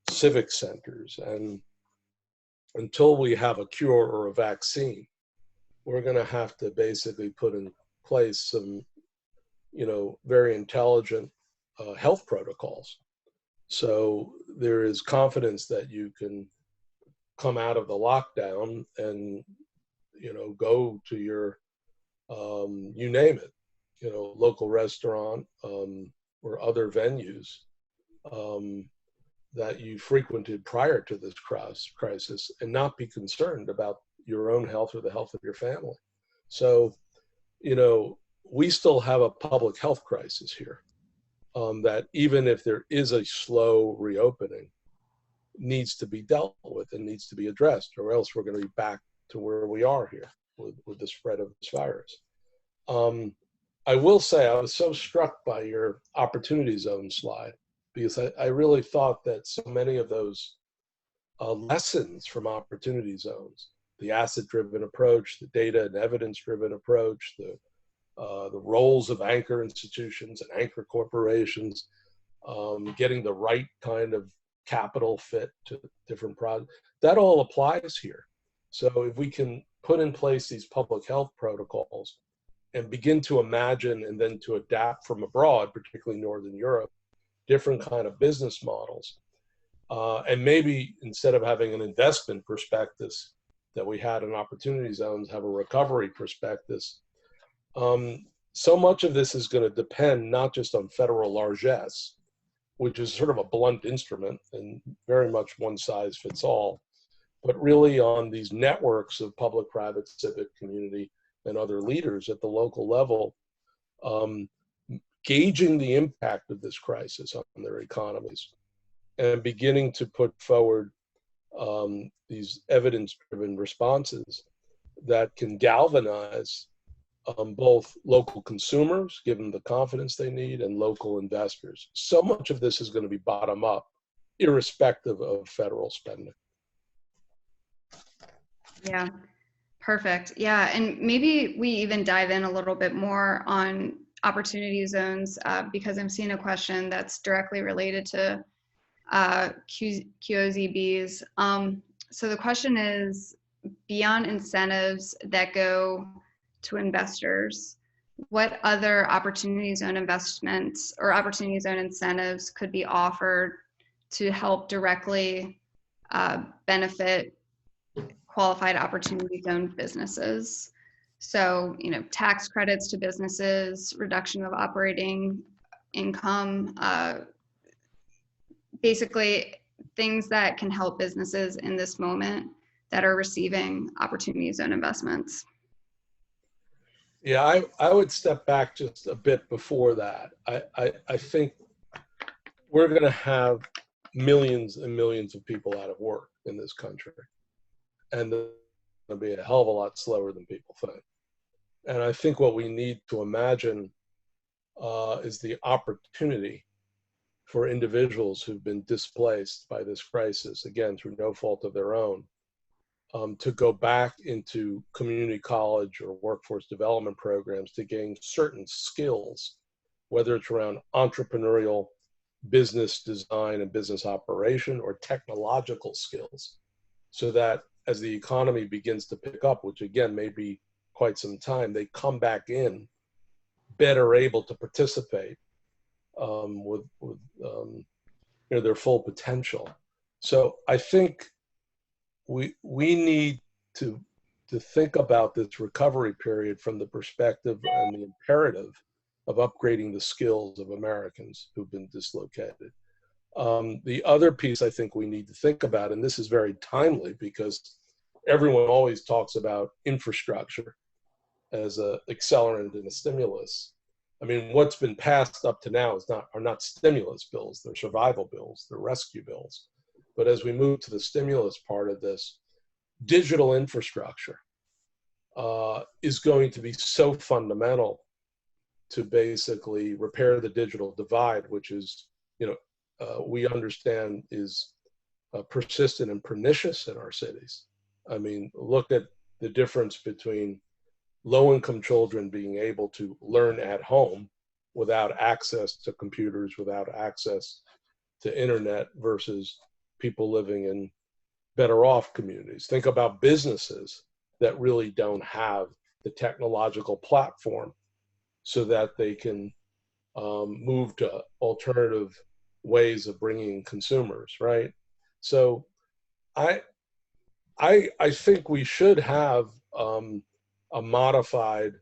civic centers. And until we have a cure or a vaccine, we're going to have to basically put in place some, very intelligent health protocols. So there is confidence that you can come out of the lockdown and, go to your, you name it, local restaurant or other venues that you frequented prior to this crisis and not be concerned about your own health or the health of your family. So, we still have a public health crisis here that even if there is a slow reopening, needs to be dealt with and needs to be addressed, or else we're going to be back to where we are here with the spread of this virus. I will say I was so struck by your opportunity zone slide, because I really thought that so many of those lessons from opportunity zones, the asset-driven approach, the data and evidence-driven approach, the roles of anchor institutions and anchor corporations, getting the right kind of capital fit to different projects, that all applies here. So if we can put in place these public health protocols and begin to imagine and then to adapt from abroad, particularly Northern Europe, different kind of business models, and maybe instead of having an investment prospectus that we had in opportunity zones, have a recovery prospectus. So much of this is going to depend not just on federal largesse, which is sort of a blunt instrument and very much one size fits all, but really on these networks of public, private, civic, community, and other leaders at the local level, gauging the impact of this crisis on their economies and beginning to put forward these evidence-driven responses that can galvanize both local consumers, give them the confidence they need, and local investors. So much of this is going to be bottom up, irrespective of federal spending. Yeah, perfect. Yeah, and maybe we even dive in a little bit more on opportunity zones because I'm seeing a question that's directly related to QOZBs. So the question is, beyond incentives that go to investors, what other opportunity zone investments or opportunity zone incentives could be offered to help directly benefit qualified opportunity zone businesses? So, tax credits to businesses, reduction of operating income, basically things that can help businesses in this moment that are receiving opportunity zone investments. Yeah, I would step back just a bit before that. I think we're going to have millions and millions of people out of work in this country. And they're going to be a hell of a lot slower than people think. And I think what we need to imagine is the opportunity for individuals who've been displaced by this crisis, again, through no fault of their own, to go back into community college or workforce development programs to gain certain skills, whether it's around entrepreneurial business design and business operation or technological skills, so that as the economy begins to pick up, which again may be quite some time, they come back in better able to participate with their full potential. So I think we need to think about this recovery period from the perspective and the imperative of upgrading the skills of Americans who've been dislocated. The other piece I think we need to think about, and this is very timely because everyone always talks about infrastructure as an accelerant and a stimulus. I mean, what's been passed up to now are not stimulus bills, they're survival bills, they're rescue bills. But as we move to the stimulus part of this, digital infrastructure is going to be so fundamental to basically repair the digital divide, which is, we understand is persistent and pernicious in our cities. I mean, look at the difference between low-income children being able to learn at home without access to computers, without access to internet, versus people living in better off communities. Think about businesses that really don't have the technological platform so that they can move to alternative ways of bringing consumers, right? So I think we should have a modified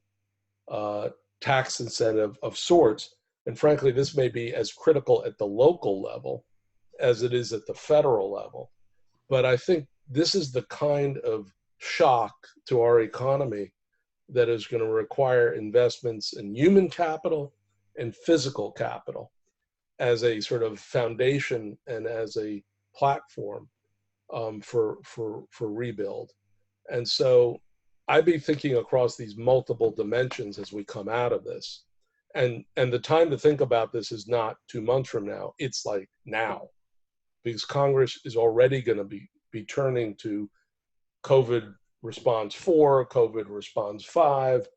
tax incentive of sorts. And frankly, this may be as critical at the local level as it is at the federal level. But I think this is the kind of shock to our economy that is going to require investments in human capital and physical capital as a sort of foundation and as a platform for rebuild. And so I'd be thinking across these multiple dimensions as we come out of this. And the time to think about this is not 2 months from now, it's like now, because Congress is already going to be turning to COVID response 4, COVID response 5,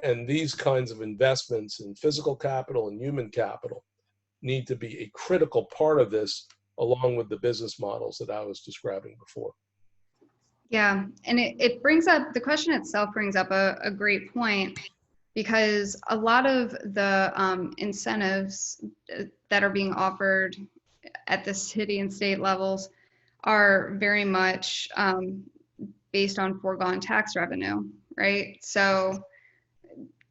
and these kinds of investments in physical capital and human capital need to be a critical part of this, along with the business models that I was describing before. Yeah, and it brings up, the question itself brings up a great point, because a lot of the incentives that are being offered at the city and state levels are very much based on foregone tax revenue, right? So,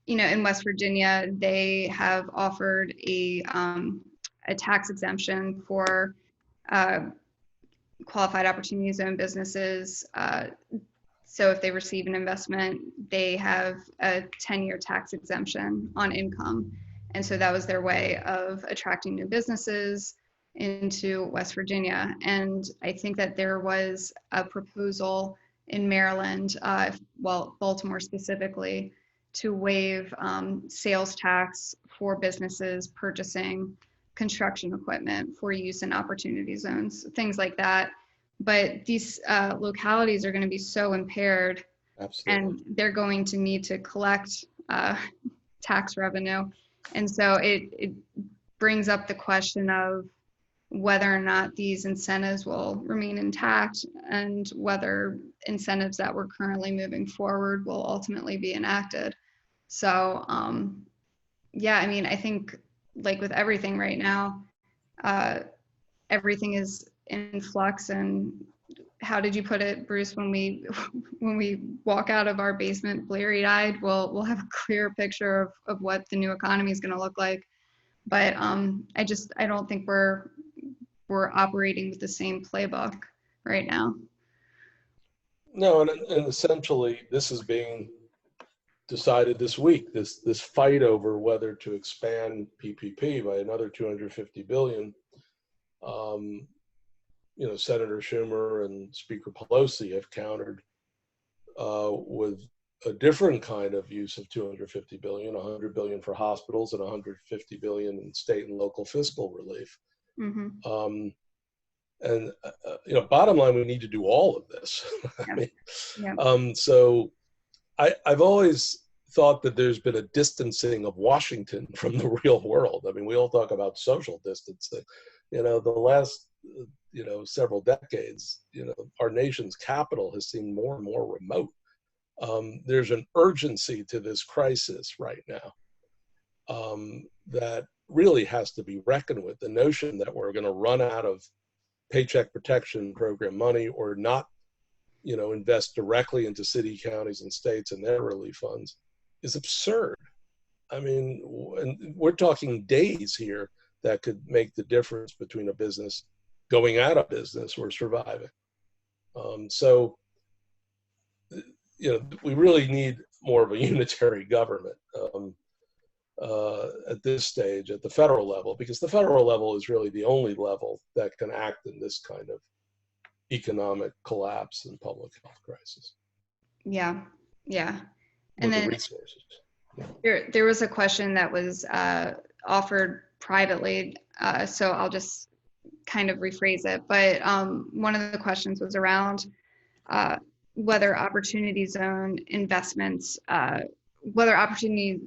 in West Virginia, they have offered a tax exemption for qualified opportunity zone businesses. So if they receive an investment, they have a 10-year tax exemption on income. And so that was their way of attracting new businesses into West Virginia. And I think that there was a proposal in Maryland, Baltimore specifically, to waive sales tax for businesses purchasing construction equipment for use in opportunity zones, things like that. But these localities are going to be so impaired. Absolutely. And they're going to need to collect tax revenue. And so it brings up the question of whether or not these incentives will remain intact, and whether incentives that we're currently moving forward will ultimately be enacted. So, yeah, I mean, I think like with everything right now, everything is in flux. And how did you put it, Bruce? When we walk out of our basement bleary-eyed, we'll have a clear picture of what the new economy is going to look like. But I don't think we're operating with the same playbook right now. No, and essentially this is being decided this week. This fight over whether to expand PPP by another $250 billion. Senator Schumer and Speaker Pelosi have countered with a different kind of use of $250 billion, $100 billion for hospitals and $150 billion in state and local fiscal relief. Mm-hmm. Bottom line, we need to do all of this. So I've always thought that there's been a distancing of Washington from the real world. I mean, we all talk about social distancing. The last several decades, our nation's capital has seemed more and more remote. There's an urgency to this crisis right now that really has to be reckoned with. The notion that we're going to run out of Paycheck Protection Program money, or not, invest directly into city, counties, and states and their relief funds, is absurd. I mean, we're talking days here that could make the difference between a business going out of business or surviving. We really need more of a unitary government at this stage at the federal level, because the federal level is really the only level that can act in this kind of economic collapse and public health crisis. Yeah. And with then the resources. There was a question that was offered privately, so I'll just kind of rephrase it. But one of the questions was around whether opportunity zone investments, whether opportunity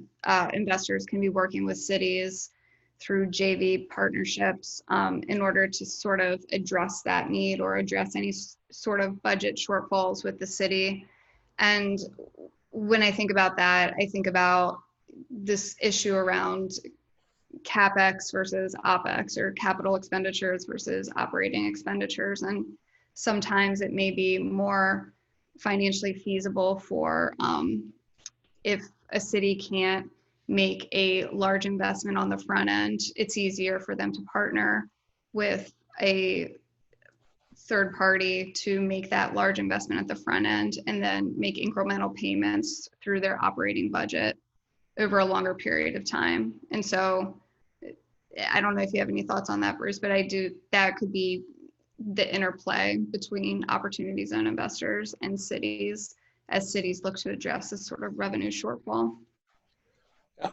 investors can be working with cities through JV partnerships in order to sort of address that need or address any sort of budget shortfalls with the city. And when I think about that, I think about this issue around CapEx versus OpEx, or capital expenditures versus operating expenditures. And sometimes it may be more financially feasible for if a city can't make a large investment on the front end, it's easier for them to partner with a third party to make that large investment at the front end and then make incremental payments through their operating budget over a longer period of time. And so I don't know if you have any thoughts on that, Bruce, but that could be the interplay between opportunity zone investors and cities as cities look to address this sort of revenue shortfall.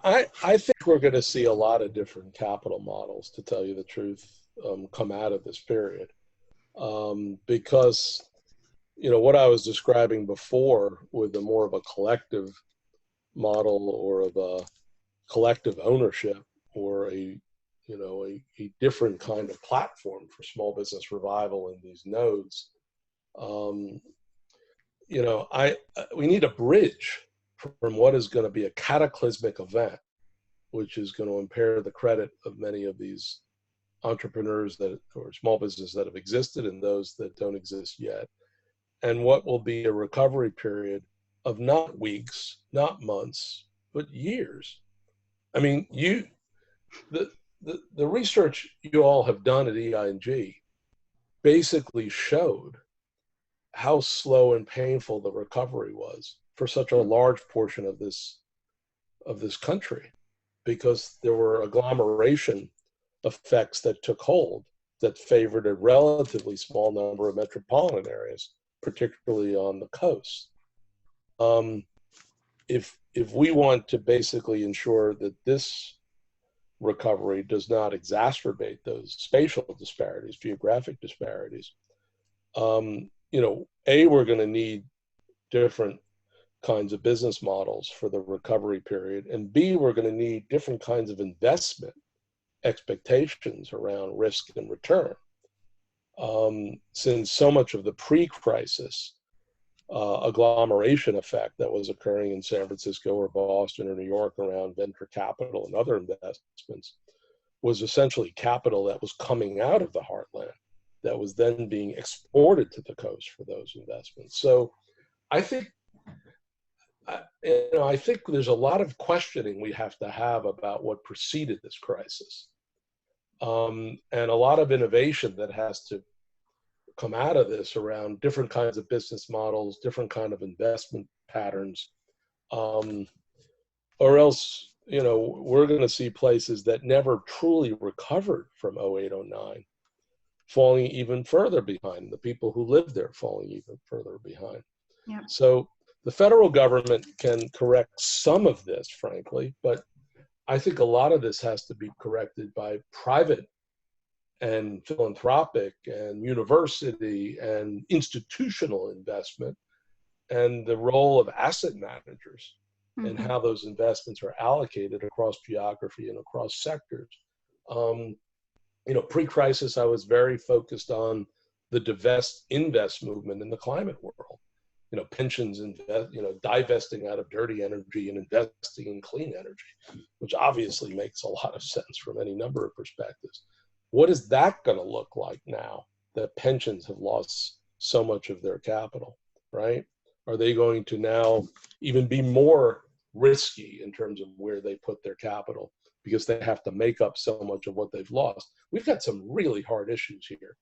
I think we're going to see a lot of different capital models, to tell you the truth, come out of this period. Because, what I was describing before with more of a collective model or of a collective ownership or a different kind of platform for small business revival in these nodes, we need a bridge from what is going to be a cataclysmic event, which is going to impair the credit of many of these entrepreneurs or small businesses that have existed and those that don't exist yet, and what will be a recovery period of not weeks, not months, but years. I mean, the research you all have done at EING basically showed how slow and painful the recovery was for such a large portion of this country, because there were agglomeration effects that took hold that favored a relatively small number of metropolitan areas, particularly on the coast. If we want to basically ensure that this recovery does not exacerbate those spatial disparities, geographic disparities, we're going to need different kinds of business models for the recovery period, and B, we're going to need different kinds of investment expectations around risk and return. Since so much of the pre-crisis agglomeration effect that was occurring in San Francisco or Boston or New York around venture capital and other investments was essentially capital that was coming out of the heartland that was then being exported to the coast for those investments. So I think there's a lot of questioning we have to have about what preceded this crisis, and a lot of innovation that has to come out of this around different kinds of business models, different kind of investment patterns, or else we're going to see places that never truly recovered from 08, 09 falling even further behind, the people who lived there falling even further behind. Yeah. So the federal government can correct some of this, frankly, but I think a lot of this has to be corrected by private and philanthropic and university and institutional investment, and the role of asset managers and how those investments are allocated across geography and across sectors. Pre-crisis, I was very focused on the divest-invest movement in the climate world. Pensions, divesting out of dirty energy and investing in clean energy, which obviously makes a lot of sense from any number of perspectives. What is that going to look like now that pensions have lost so much of their capital, right? Are they going to now even be more risky in terms of where they put their capital because they have to make up so much of what they've lost? We've got some really hard issues here.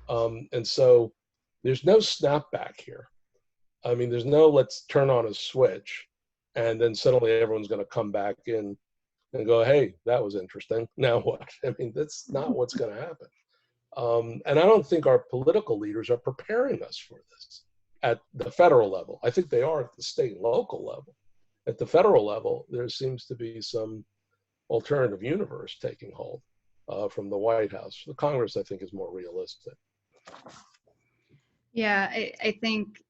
And so there's no snapback here. I mean, there's no let's turn on a switch and then suddenly everyone's going to come back in and go, hey, that was interesting. Now what? I mean, that's not what's going to happen. And I don't think our political leaders are preparing us for this at the federal level. I think they are at the state and local level. at the federal level, there seems to be some alternative universe taking hold from the White House. The Congress, I think, is more realistic. Yeah, I think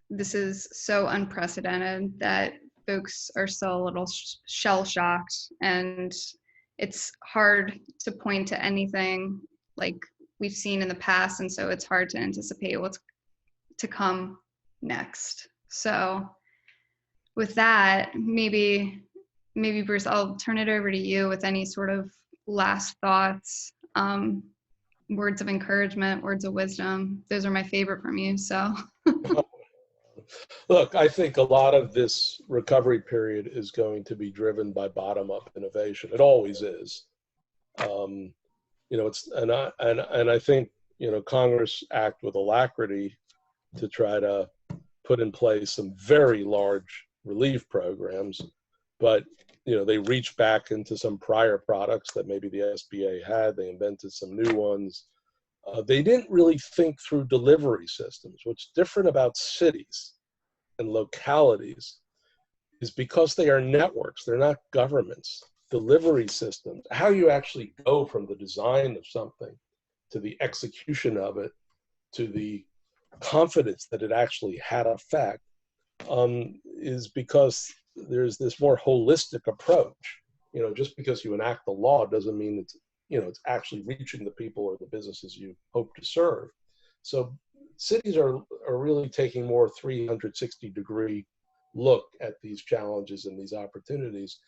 this is so unprecedented that folks are still a little shell shocked, and it's hard to point to anything like we've seen in the past, and so it's hard to anticipate what's to come next. So with that, maybe Bruce, I'll turn it over to you with any sort of last thoughts, words of encouragement, words of wisdom. Those are my favorite from you, so. Look, I think a lot of this recovery period is going to be driven by bottom-up innovation. It always is. You know, I think, you know, Congress act with alacrity to try to put in place some very large relief programs, but you know, they reach back into some prior products that maybe the SBA had. They invented some new ones. They didn't really think through delivery systems. What's different about cities and localities is because they are networks, they're not governments. Delivery systems, how you actually go from the design of something to the execution of it, to the confidence that it actually had effect, is because there's this more holistic approach. You know, just because you enact the law doesn't mean it's, you know, it's actually reaching the people or the businesses you hope to serve. So cities are really taking more 360-degree look at these challenges and these opportunities.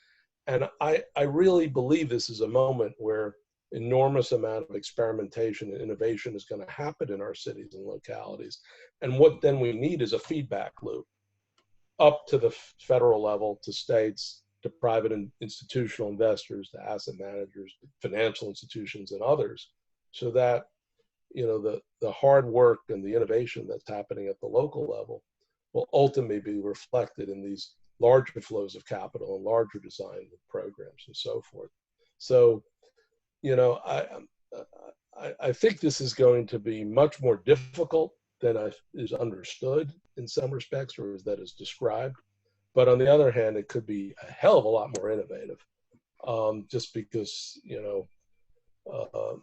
And I really believe this is a moment where enormous amount of experimentation and innovation is going to happen in our cities and localities. And what then we need is a feedback loop up to the federal level, to states, to private and institutional investors, to asset managers, financial institutions, and others, so that, you know, the hard work and the innovation that's happening at the local level will ultimately be reflected in these larger flows of capital and larger design programs and so forth. So, you know, I think this is going to be much more difficult than is understood in some respects, or as that is described. But on the other hand, it could be a hell of a lot more innovative, just because, you know,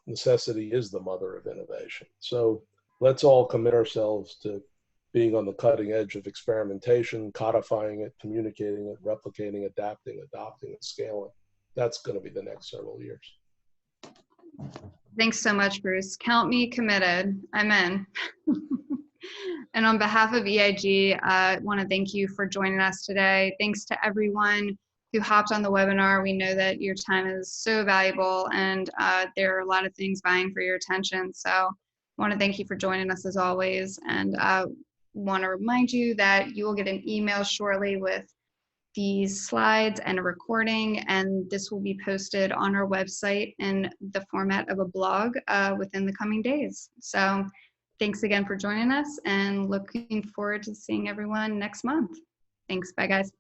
necessity is the mother of innovation. So let's all commit ourselves to being on the cutting edge of experimentation, codifying it, communicating it, replicating, adapting, adopting, and scaling. That's going to be the next several years. Thanks so much, Bruce. Count me committed. I'm in. And on behalf of EIG, I want to thank you for joining us today. Thanks to everyone who hopped on the webinar. We know that your time is so valuable, and there are a lot of things vying for your attention. So I want to thank you for joining us as always. And want to remind you that you will get an email shortly with these slides and a recording, and this will be posted on our website in the format of a blog within the coming days. So thanks again for joining us, and looking forward to seeing everyone next month. Thanks. Bye, guys.